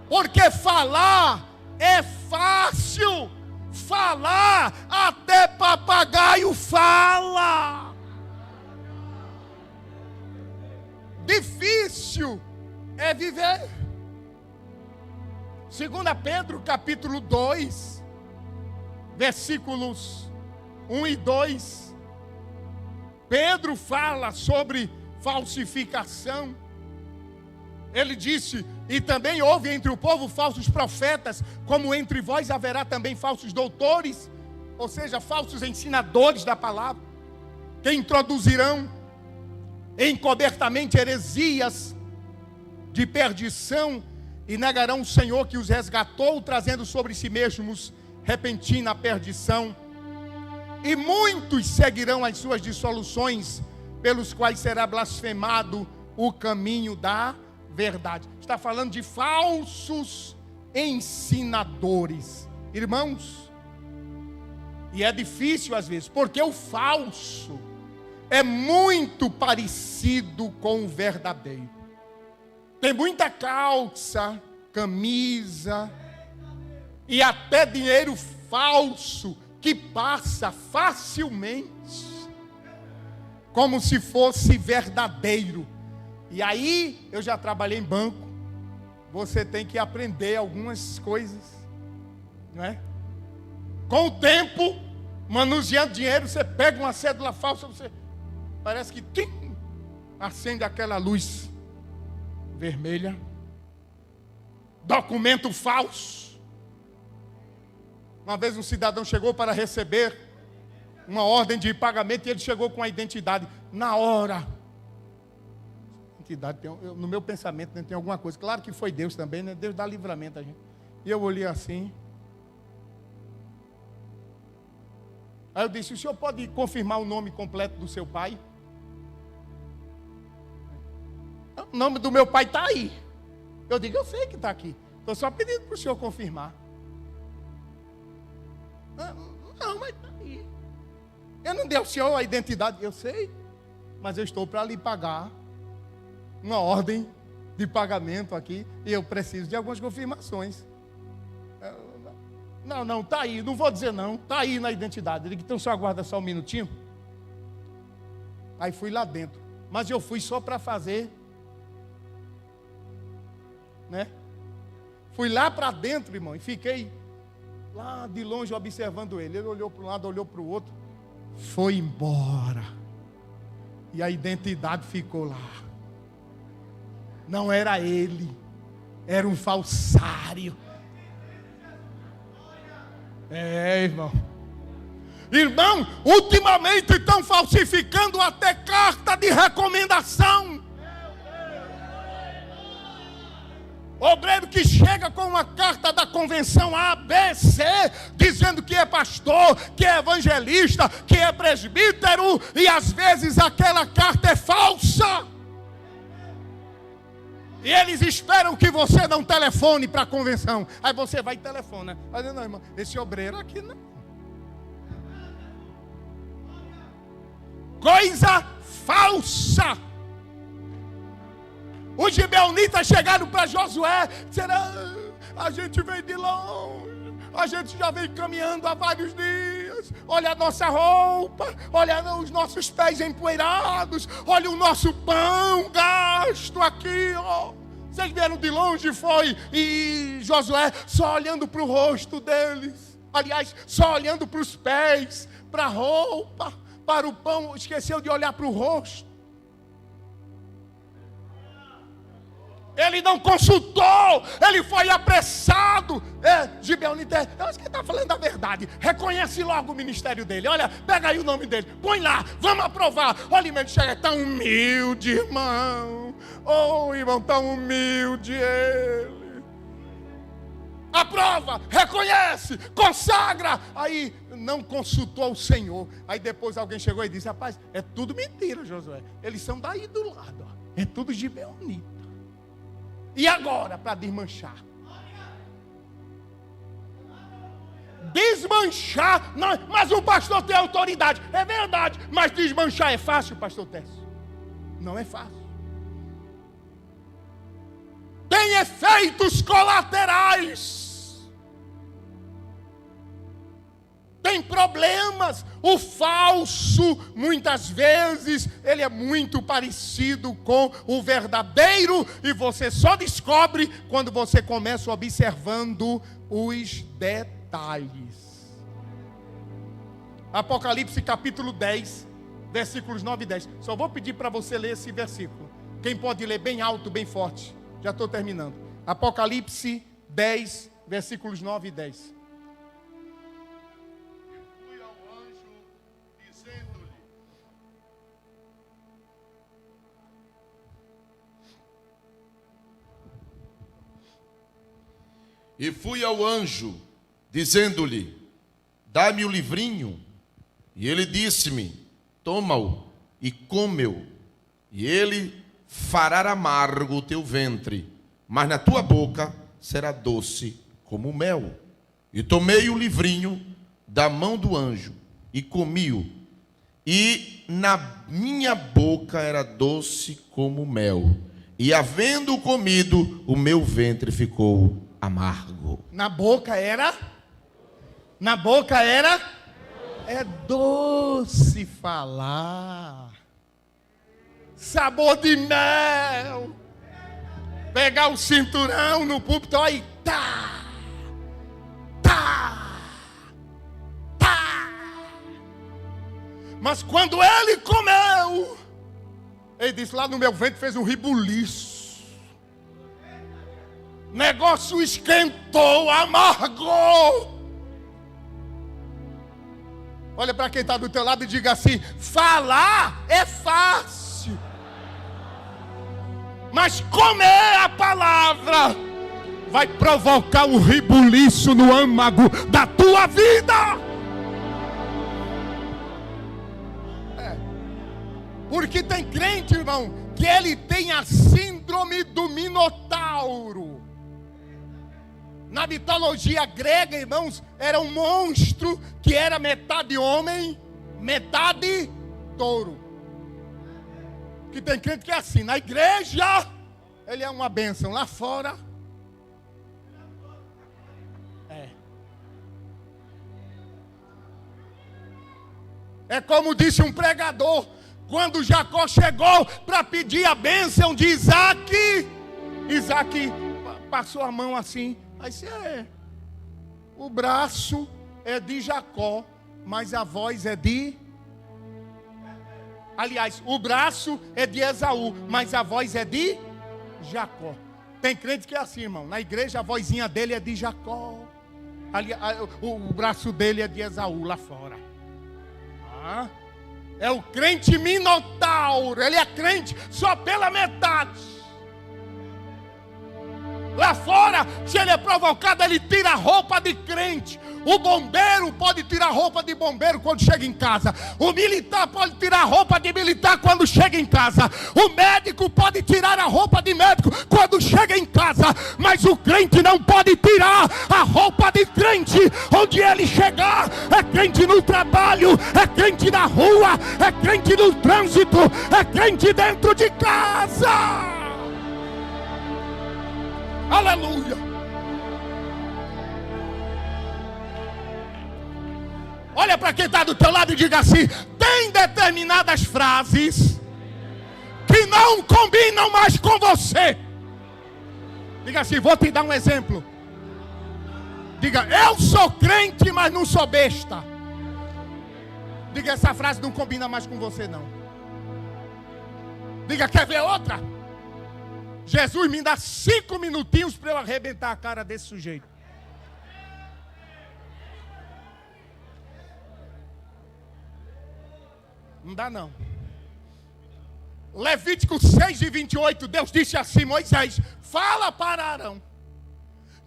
Porque falar é fácil. Falar, até papagaio fala. Difícil é viver. 2 Pedro capítulo 2, versículos 1 e 2. Pedro fala sobre falsificação. Ele disse: e também houve entre o povo falsos profetas, como entre vós haverá também falsos doutores, ou seja, falsos ensinadores da palavra, que introduzirão encobertamente heresias de perdição e negarão o Senhor que os resgatou, trazendo sobre si mesmos repentina perdição. E muitos seguirão as suas dissoluções, pelos quais será blasfemado o caminho da verdade. Está falando de falsos ensinadores, irmãos. E é difícil às vezes, porque o falso é muito parecido com o verdadeiro. Tem muita calça, camisa e até dinheiro falso que passa facilmente como se fosse verdadeiro. E aí, eu já trabalhei em banco. Você tem que aprender algumas coisas, não é? Com o tempo, manuseando dinheiro, você pega uma cédula falsa, você parece que acende aquela luz vermelha. Documento falso. Uma vez um cidadão chegou para receber uma ordem de pagamento e ele chegou com a identidade. Na hora, identidade, no meu pensamento, né, tem alguma coisa. Claro que foi Deus também, né? Deus dá livramento a gente. E eu olhei assim. Aí eu disse: o senhor pode confirmar o nome completo do seu pai? O nome do meu pai está aí. Eu digo: eu sei que está aqui. Estou só pedindo para o senhor confirmar. Não, mas está aí. Eu não dei ao senhor a identidade. Eu sei, mas eu estou para lhe pagar uma ordem de pagamento aqui, e eu preciso de algumas confirmações. Não, tá aí, não vou dizer não, tá aí na identidade. Eu digo, então só aguarda só um minutinho. Aí fui lá dentro, mas eu fui só para fazer, né? Fui lá para dentro, irmão, e fiquei lá de longe observando ele. Ele olhou para um lado, olhou para o outro, foi embora. E a identidade ficou lá. Não era ele, era um falsário. Irmão. Irmão, ultimamente estão falsificando até carta de recomendação. Obreiro que chega com uma carta da convenção A, B, C, dizendo que é pastor, que é evangelista, que é presbítero, e às vezes aquela carta é falsa. E eles esperam que você não telefone para a convenção. Aí você vai e telefona. Mas não, irmão, esse obreiro aqui não. Coisa falsa. Os gibeonitas chegaram para Josué, disseram, a gente veio de longe, a gente já vem caminhando há vários dias, olha a nossa roupa, olha os nossos pés empoeirados, olha o nosso pão gasto aqui, ó. Vocês vieram de longe, foi, e Josué só olhando para o rosto deles, aliás, só olhando para os pés, para a roupa, para o pão, esqueceu de olhar para o rosto. Ele não consultou, ele foi apressado. Gibeonita, eu acho que ele está falando a verdade. Reconhece logo o ministério dele. Olha, pega aí o nome dele, põe lá, vamos aprovar. Olha, irmão, chega, é tão humilde, irmão. Oh, irmão, tão humilde ele. Aprova, reconhece, consagra. Aí não consultou o Senhor. Aí depois alguém chegou e disse, rapaz, é tudo mentira, Josué. Eles são daí do lado, ó. É tudo gibeonita. E agora, para desmanchar? Desmanchar, não, mas o pastor tem autoridade. É verdade, mas desmanchar é fácil, pastor Técio? Não é fácil. Tem efeitos colaterais. Tem problemas. O falso, muitas vezes, ele é muito parecido com o verdadeiro, e você só descobre quando você começa observando os detalhes. Apocalipse capítulo 10, versículos 9 e 10. Só vou pedir para você ler esse versículo. Quem pode ler bem alto, bem forte? Já estou terminando. Apocalipse 10, versículos 9 e 10. E fui ao anjo, dizendo-lhe, dá-me o livrinho. E ele disse-me, toma-o e come-o, e ele fará amargo o teu ventre, mas na tua boca será doce como mel. E tomei o livrinho da mão do anjo e comi-o, e na minha boca era doce como mel. E havendo comido, o meu ventre ficou amargo. Na boca era? É doce falar. Sabor de mel. Pegar o cinturão no púlpito, ó, e tá. Mas quando ele comeu, ele disse, lá no meu ventre fez um ribuliço. Negócio esquentou, amargou. Olha para quem está do teu lado e diga assim, falar é fácil, mas comer a palavra vai provocar um ribuliço no âmago da tua vida. Porque tem crente, irmão, que ele tem a síndrome do Minotauro. Na mitologia grega, irmãos, era um monstro que era metade homem, metade touro. Que tem crente que é assim, na igreja ele é uma bênção, lá fora É como disse um pregador, quando Jacó chegou para pedir a bênção de Isaac, Isaac passou a mão assim. Aí disse, o braço é de Jacó, mas a voz é de... Aliás, o braço é de Esaú, mas a voz é de Jacó. Tem crente que é assim, irmão. Na igreja a vozinha dele é de Jacó. O braço dele é de Esaú lá fora. É o crente minotauro. Ele é crente só pela metade. Lá fora, se ele é provocado, ele tira a roupa de crente. O bombeiro pode tirar a roupa de bombeiro quando chega em casa. O militar pode tirar a roupa de militar quando chega em casa. O médico pode tirar a roupa de médico quando chega em casa. Mas o crente não pode tirar a roupa de crente. Onde ele chegar, é crente no trabalho, é crente na rua, é crente no trânsito, é crente dentro de casa. Aleluia. Olha para quem está do teu lado e diga assim: tem determinadas frases que não combinam mais com você. Diga assim, vou te dar um exemplo. Diga, eu sou crente, mas não sou besta. Diga, essa frase não combina mais com você não. Diga, quer ver outra? Jesus, me dá 5 minutinhos para eu arrebentar a cara desse sujeito. Não dá não. Levítico 6:28, Deus disse assim: Moisés, fala para Arão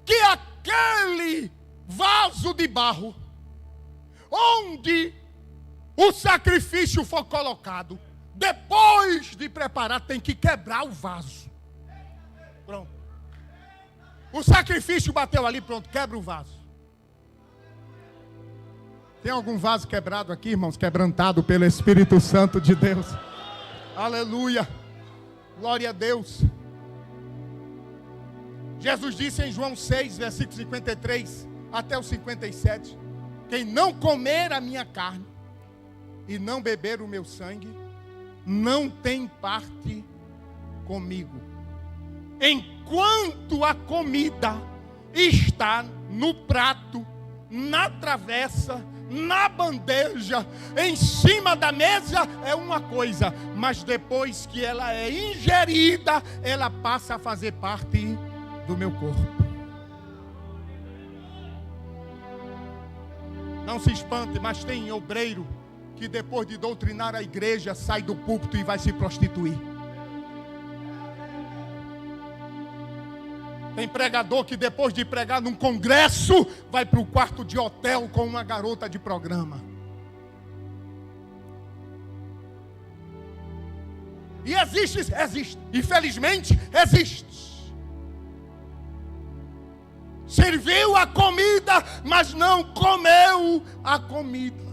que aquele vaso de barro onde o sacrifício for colocado, depois de preparar, tem que quebrar o vaso. Pronto. O sacrifício bateu ali, pronto, quebra o vaso. Tem algum vaso quebrado aqui, irmãos? Quebrantado pelo Espírito Santo de Deus. Aleluia. Glória a Deus. Jesus disse em João 6, versículo 53 até o 57: quem não comer a minha carne e não beber o meu sangue, não tem parte comigo. Enquanto a comida está no prato, na travessa, na bandeja, em cima da mesa, é uma coisa, mas depois que ela é ingerida, ela passa a fazer parte do meu corpo. Não se espante, mas tem obreiro que depois de doutrinar a igreja, sai do púlpito e vai se prostituir. Tem pregador que depois de pregar num congresso, vai para o quarto de hotel com uma garota de programa. E existe, infelizmente existe. Serviu a comida, mas não comeu a comida.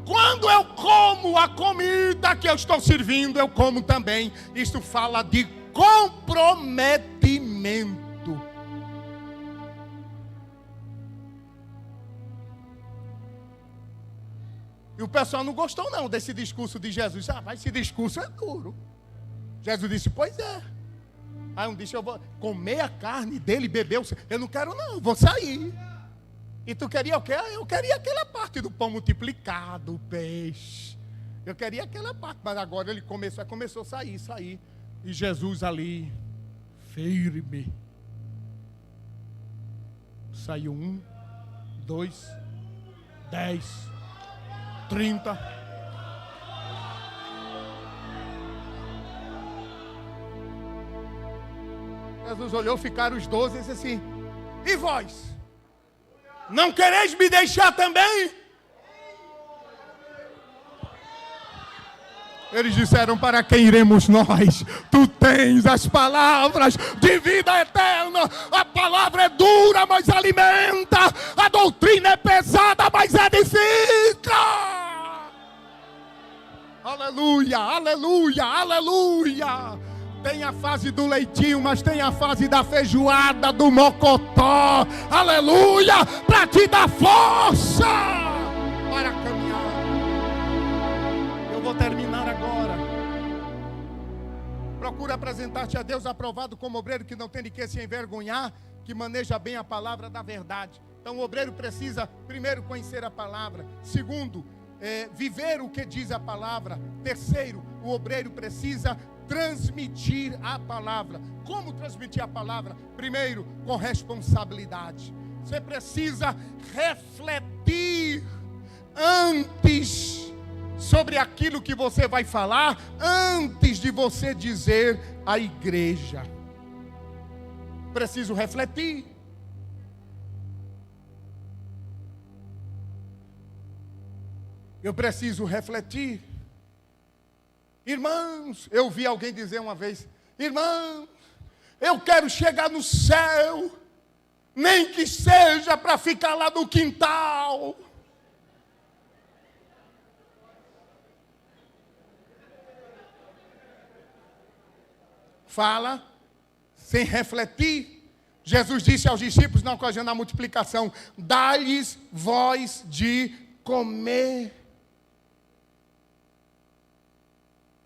Quando eu como a comida que eu estou servindo, eu como também. Isso fala de comprometimento. E o pessoal não gostou não desse discurso de Jesus. Mas esse discurso é duro. Jesus disse, pois é. Aí um disse, eu vou comer a carne dele, beber o... Eu não quero não, vou sair. E tu queria o quê? Eu queria aquela parte do pão multiplicado, o peixe. Eu queria aquela parte, mas agora ele começou a sair. E Jesus ali, firme. Saiu 1, 2, 10, 30. Jesus olhou, ficaram os 12 e disse assim: e vós? Não quereis me deixar também? Eles disseram, para quem iremos nós? Tu tens as palavras de vida eterna. A palavra é dura, mas alimenta. A doutrina é pesada, mas edifica. Aleluia, aleluia, aleluia. Tem a fase do leitinho, mas tem a fase da feijoada, do mocotó. Aleluia, para te dar força para caminhar. vou terminar agora. Procura apresentar-te a Deus aprovado como obreiro que não tem de que se envergonhar, que maneja bem a palavra da verdade. Então o obreiro precisa, primeiro, conhecer a palavra. Segundo, viver o que diz a palavra. Terceiro, o obreiro precisa transmitir a palavra. Como transmitir a palavra? Primeiro, com responsabilidade. Você precisa refletir antes sobre aquilo que você vai falar, antes de você dizer à igreja. Preciso refletir. Eu preciso refletir. Irmãos, eu vi alguém dizer uma vez: irmãos, eu quero chegar no céu, nem que seja para ficar lá no quintal. Fala sem refletir. Jesus disse aos discípulos na ocasião da multiplicação: dá-lhes voz de comer.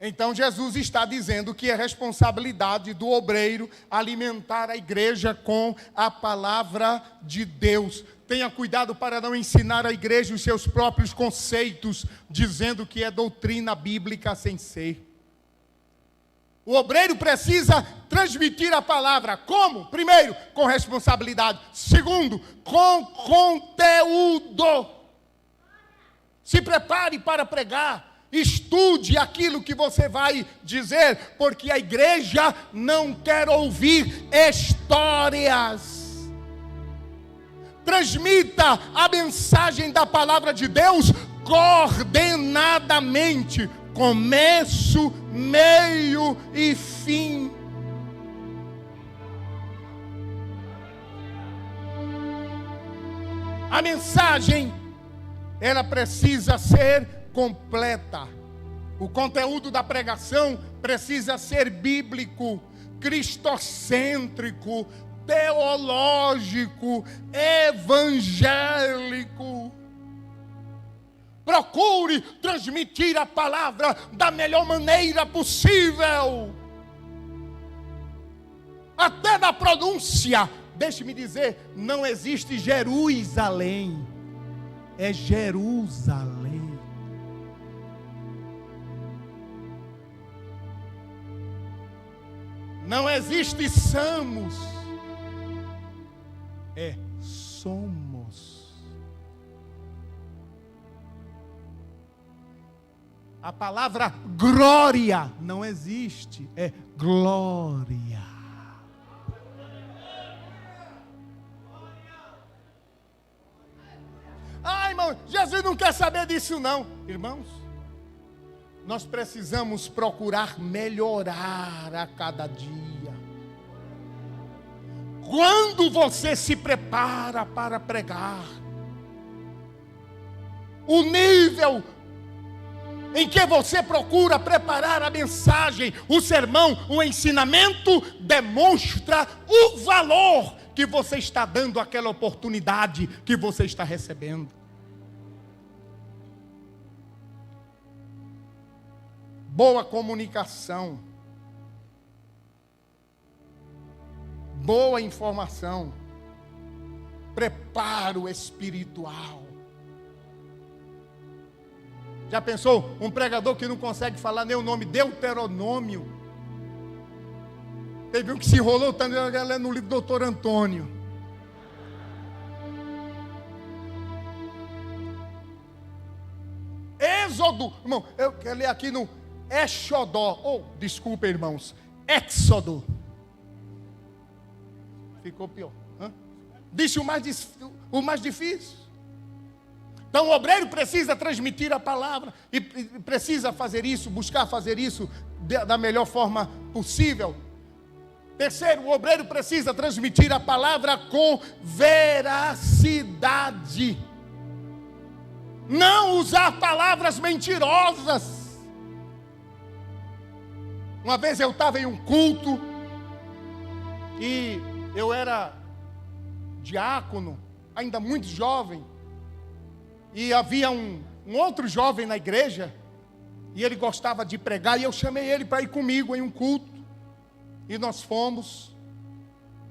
Então Jesus está dizendo que é responsabilidade do obreiro alimentar a igreja com a palavra de Deus. Tenha cuidado para não ensinar a igreja os seus próprios conceitos, dizendo que é doutrina bíblica sem ser. O obreiro precisa transmitir a palavra. Como? Primeiro, com responsabilidade. Segundo, com conteúdo. Se prepare para pregar. Estude aquilo que você vai dizer, porque a igreja não quer ouvir histórias. Transmita a mensagem da palavra de Deus coordenadamente. Começo, meio e fim. A mensagem, ela precisa ser completa. O conteúdo da pregação precisa ser bíblico, cristocêntrico, teológico, evangélico. Procure transmitir a palavra da melhor maneira possível. Até na pronúncia. Deixe-me dizer, não existe Jerusalém. É Jerusalém. Não existe Samos. É somos. A palavra glória não existe, é glória. Ah, irmão, Jesus não quer saber disso não. Irmãos, nós precisamos procurar melhorar a cada dia. Quando você se prepara para pregar, o nível em que você procura preparar a mensagem, o sermão, o ensinamento, demonstra o valor que você está dando àquela oportunidade que você está recebendo. Boa comunicação, boa informação, preparo espiritual. Já pensou um pregador que não consegue falar nem o nome Deuteronômio? Teve um que se enrolou tanto no livro do Doutor Antônio. Êxodo, irmão, eu quero ler aqui no Exodó. Desculpa, irmãos, Éxodo. Ficou pior. Disse o mais difícil. Então o obreiro precisa transmitir a palavra e precisa fazer isso, buscar fazer isso da melhor forma possível. Terceiro, o obreiro precisa transmitir a palavra com veracidade. Não usar palavras mentirosas. Uma vez eu estava em um culto e eu era diácono, ainda muito jovem. E havia um outro jovem na igreja, E ele gostava de pregar, e eu chamei ele para ir comigo em um culto. E nós fomos.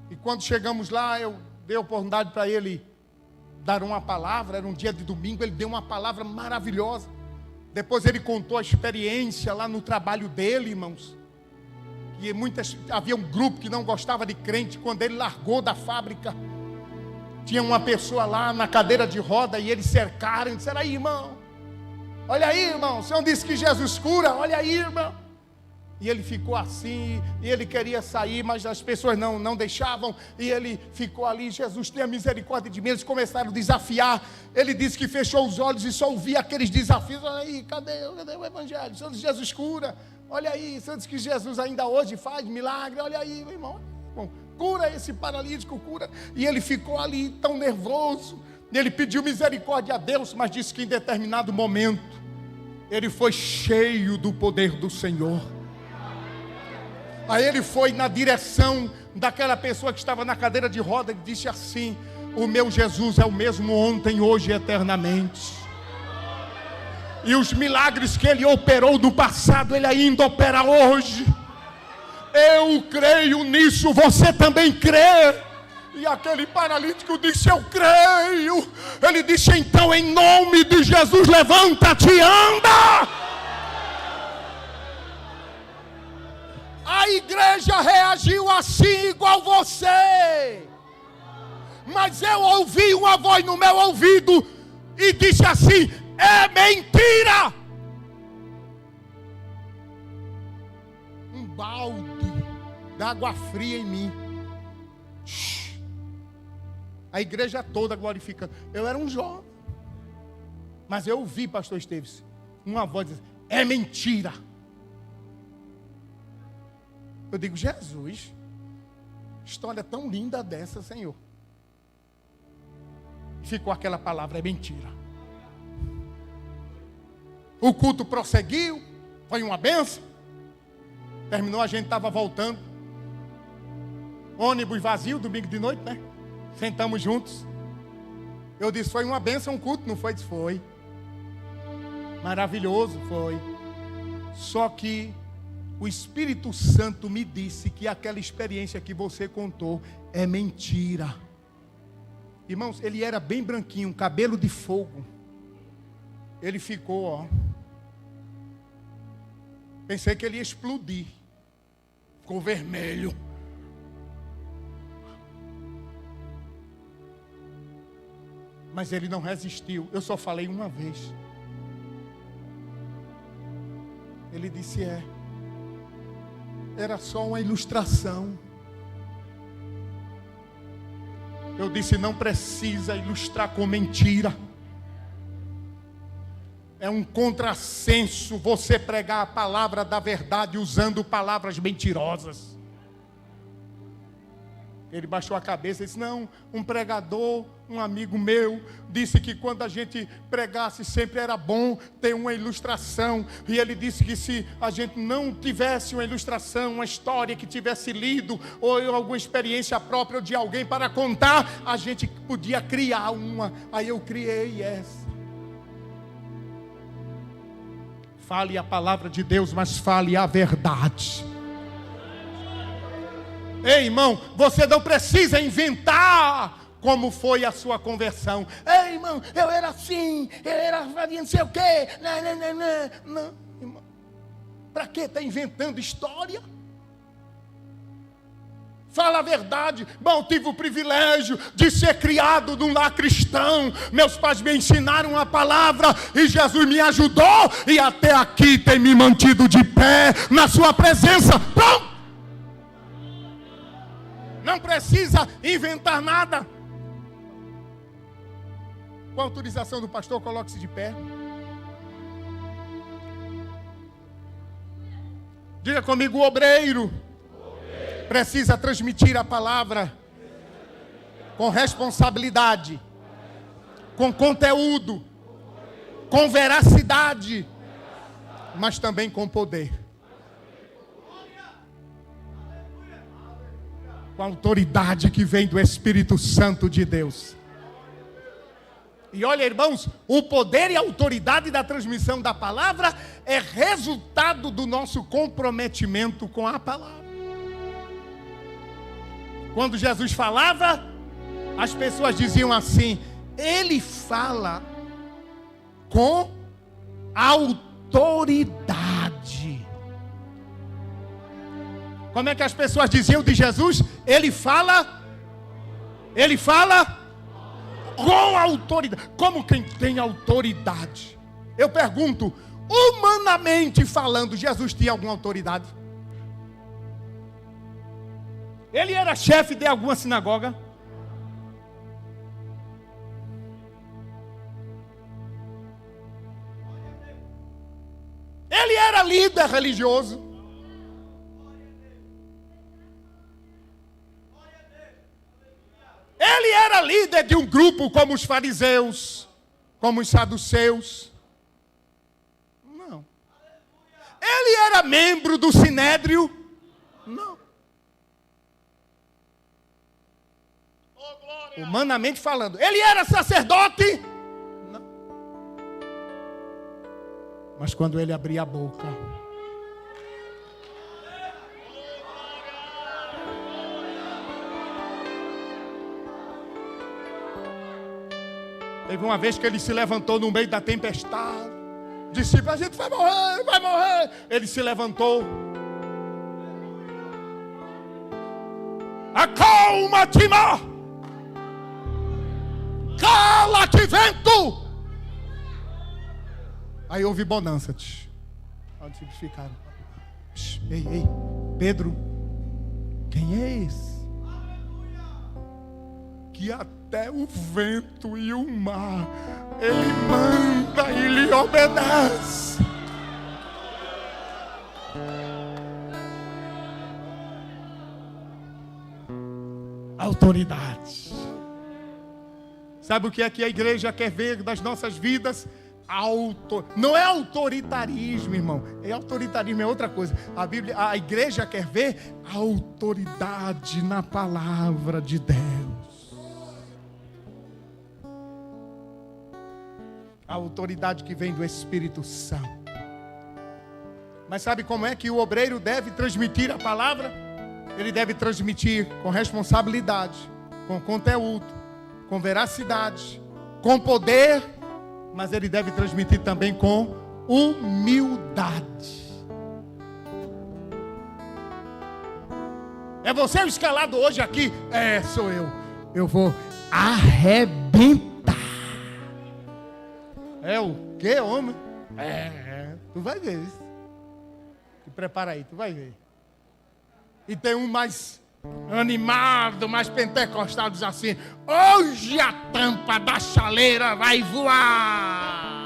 E quando chegamos lá, eu dei a oportunidade para ele dar uma palavra. Era um dia de domingo, ele deu uma palavra maravilhosa. Depois ele contou a experiência lá no trabalho dele, irmãos. E havia um grupo que não gostava de crente. Quando ele largou da fábrica, tinha uma pessoa lá na cadeira de roda, e eles cercaram e disseram: aí, irmão, olha aí, irmão, o Senhor disse que Jesus cura, olha aí, irmão. E ele ficou assim, e ele queria sair, mas as pessoas não deixavam, e ele ficou ali: Jesus, tenha misericórdia de mim. Eles começaram a desafiar. Ele disse que fechou os olhos e só ouvia aqueles desafios. Olha aí, cadê o evangelho? O Senhor disse que Jesus cura, olha aí, o Senhor disse que Jesus ainda hoje faz milagre, olha aí, meu irmão, cura esse paralítico, cura. E ele ficou ali tão nervoso. Ele pediu misericórdia a Deus, mas disse que em determinado momento ele foi cheio do poder do Senhor. Aí ele foi na direção daquela pessoa que estava na cadeira de roda e disse assim: o meu Jesus é o mesmo ontem, hoje e eternamente. E os milagres que ele operou no passado, ele ainda opera hoje. Eu creio nisso, você também crê? E aquele paralítico disse: eu creio. Ele disse: então, em nome de Jesus, levanta-te e anda. A igreja reagiu assim, igual você. Mas eu ouvi uma voz no meu ouvido e disse assim: é mentira. Um balde d'água fria em mim. A igreja toda glorificando. Eu era um jovem, mas eu ouvi, pastor Esteves, uma voz dizendo: é mentira. Eu digo: Jesus, história tão linda dessa, Senhor. Ficou aquela palavra: é mentira. O culto prosseguiu, foi uma benção. Terminou, a gente estava voltando. Ônibus vazio, domingo de noite, né? Sentamos juntos. Eu disse: foi uma benção o culto, não foi? Disse: foi. Maravilhoso, foi. Só que o Espírito Santo me disse que aquela experiência que você contou é mentira. Irmãos, ele era bem branquinho, cabelo de fogo. Ele ficou, ó. Pensei que ele ia explodir. Ficou vermelho. Mas ele não resistiu. Eu só falei uma vez. Ele disse: era só uma ilustração. Eu disse: não precisa ilustrar com mentira. É um contrassenso você pregar a palavra da verdade usando palavras mentirosas. Ele baixou a cabeça e disse: não, um pregador, um amigo meu, disse que quando a gente pregasse sempre era bom ter uma ilustração. E ele disse que se a gente não tivesse uma ilustração, uma história que tivesse lido, ou alguma experiência própria de alguém para contar, a gente podia criar uma. Aí eu criei essa. Fale a palavra de Deus, mas fale a verdade. Ei, irmão, você não precisa inventar como foi a sua conversão. Ei, irmão, eu era assim, eu era não sei o quê. Não, irmão. Para que está inventando história? Fala a verdade. Bom, eu tive o privilégio de ser criado num lar cristão. Meus pais me ensinaram a palavra e Jesus me ajudou. E até aqui tem me mantido de pé na sua presença. Pronto! Não precisa inventar nada. Com a autorização do pastor, coloque-se de pé. Diga comigo: o obreiro precisa transmitir a palavra com responsabilidade, com conteúdo, com veracidade, mas também com poder. Com a autoridade que vem do Espírito Santo de Deus. E olha, irmãos, o poder e a autoridade da transmissão da palavra é resultado do nosso comprometimento com a palavra. Quando Jesus falava, as pessoas diziam assim: ele fala com autoridade. Como é que as pessoas diziam de Jesus? Ele fala com autoridade. Como quem tem autoridade. Eu pergunto, humanamente falando, Jesus tinha alguma autoridade? Ele era chefe de alguma sinagoga? Ele era líder religioso? Ele era líder de um grupo como os fariseus, como os saduceus? Não. Ele era membro do sinédrio? Não. Humanamente falando. Ele era sacerdote? Não. Mas quando ele abria a boca, teve uma vez que ele se levantou no meio da tempestade. Disse: a gente vai morrer, vai morrer. Ele se levantou. Acalma-te, mar. Cala-te, vento. Aí houve bonança. Onde eles ficaram? Ei, Pedro, quem é esse? Que até o vento e o mar, ele manda e lhe obedece. Autoridade. Sabe o que é que a igreja quer ver das nossas vidas? Não é autoritarismo, irmão. Autoritarismo é outra coisa. A igreja quer ver autoridade na palavra de Deus. A autoridade que vem do Espírito Santo. Mas sabe como é que o obreiro deve transmitir a palavra? Ele deve transmitir com responsabilidade, com conteúdo, com veracidade, com poder, mas ele deve transmitir também com humildade. É você o escalado hoje aqui? É, sou eu. Eu vou arrebentar. É o quê, homem? Tu vai ver isso. Se prepara aí, tu vai ver. E tem um mais animado, mais pentecostal, diz assim: hoje a tampa da chaleira vai voar.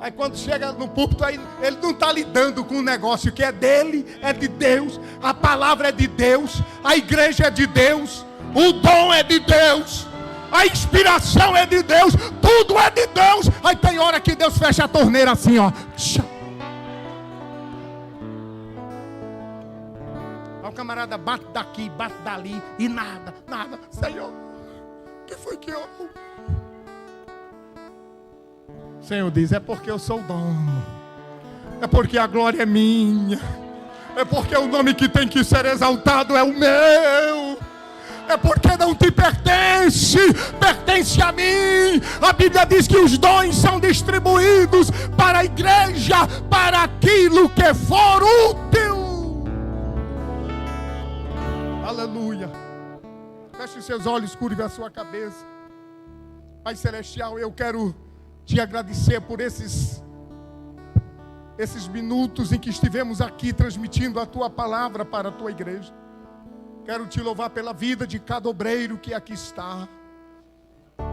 Aí quando chega no púlpito, aí ele não está lidando com um negócio que é dele, é de Deus, a palavra é de Deus, a igreja é de Deus, o dom é de Deus, a inspiração é de Deus, tudo é de Deus. Aí tem hora que Deus fecha a torneira assim, ó. O camarada bate daqui, bate dali e nada. Senhor, o que foi que eu... O Senhor diz: é porque eu sou o dono, é porque a glória é minha, é porque o nome que tem que ser exaltado é o meu, é porque não te pertence, pertence a mim. A Bíblia diz que os dons são distribuídos para a igreja, para aquilo que for útil. Aleluia. Feche os seus olhos, curve a sua cabeça. Pai Celestial, eu quero te agradecer por esses minutos em que estivemos aqui transmitindo a tua palavra para a tua igreja. Quero te louvar pela vida de cada obreiro que aqui está.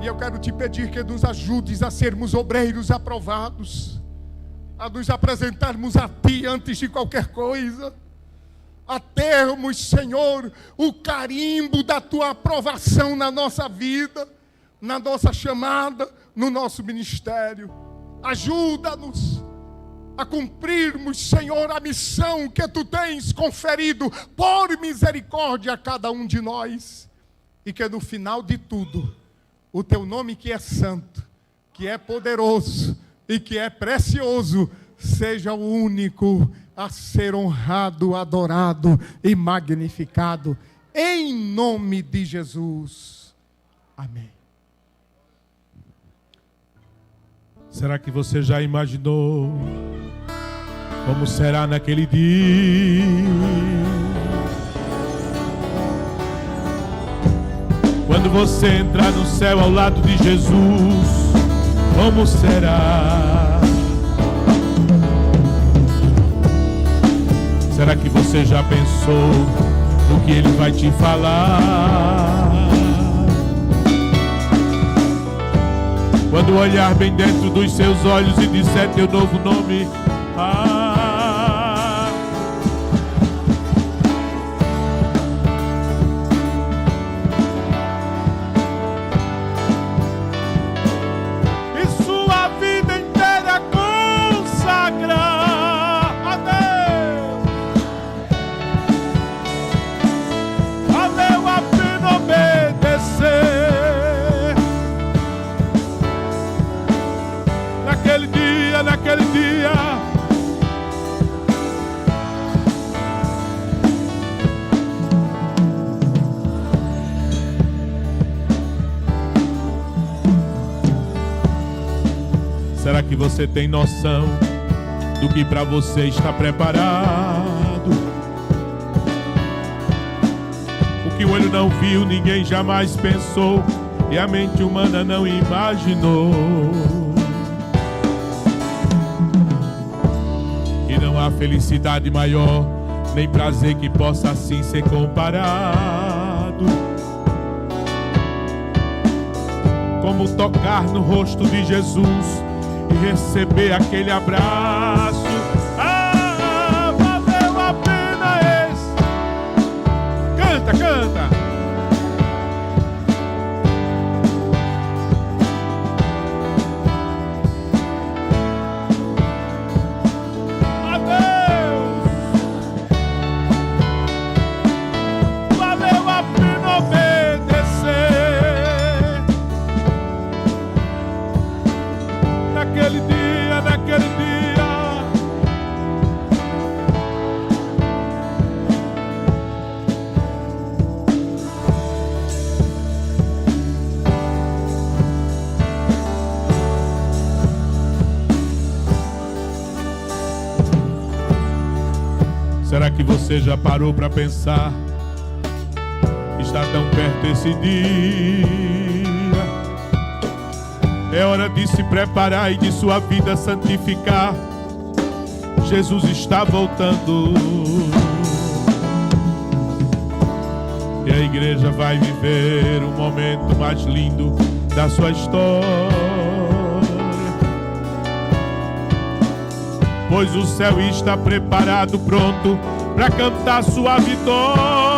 E eu quero te pedir que nos ajudes a sermos obreiros aprovados, a nos apresentarmos a ti antes de qualquer coisa, a termos, Senhor, o carimbo da tua aprovação na nossa vida, na nossa chamada, no nosso ministério. Ajuda-nos a cumprirmos, Senhor, a missão que tu tens conferido por misericórdia a cada um de nós. e que no final de tudo, o teu nome que é santo, que é poderoso e que é precioso, seja o único a ser honrado, adorado e magnificado, em nome de Jesus. Amém. Será que você já imaginou como será naquele dia? Quando você entrar no céu ao lado de Jesus, como será? Será que você já pensou no que Ele vai te falar? Quando olhar bem dentro dos seus olhos e disser teu novo nome, e sua vida inteira consagrar a Deus, valeu a pena obedecer. Naquele dia, será que você tem noção do que para você está preparado? O que o olho não viu, ninguém jamais pensou, e a mente humana não imaginou. Não há felicidade maior, nem prazer que possa assim ser comparado, como tocar no rosto de Jesus e receber aquele abraço. Valeu a pena esse. Canta, canta. Naquele dia, será que você já parou para pensar? Está tão perto esse dia. É hora de se preparar e de sua vida santificar. Jesus está voltando. E a igreja vai viver o momento mais lindo da sua história. Pois o céu está preparado, pronto para cantar sua vitória.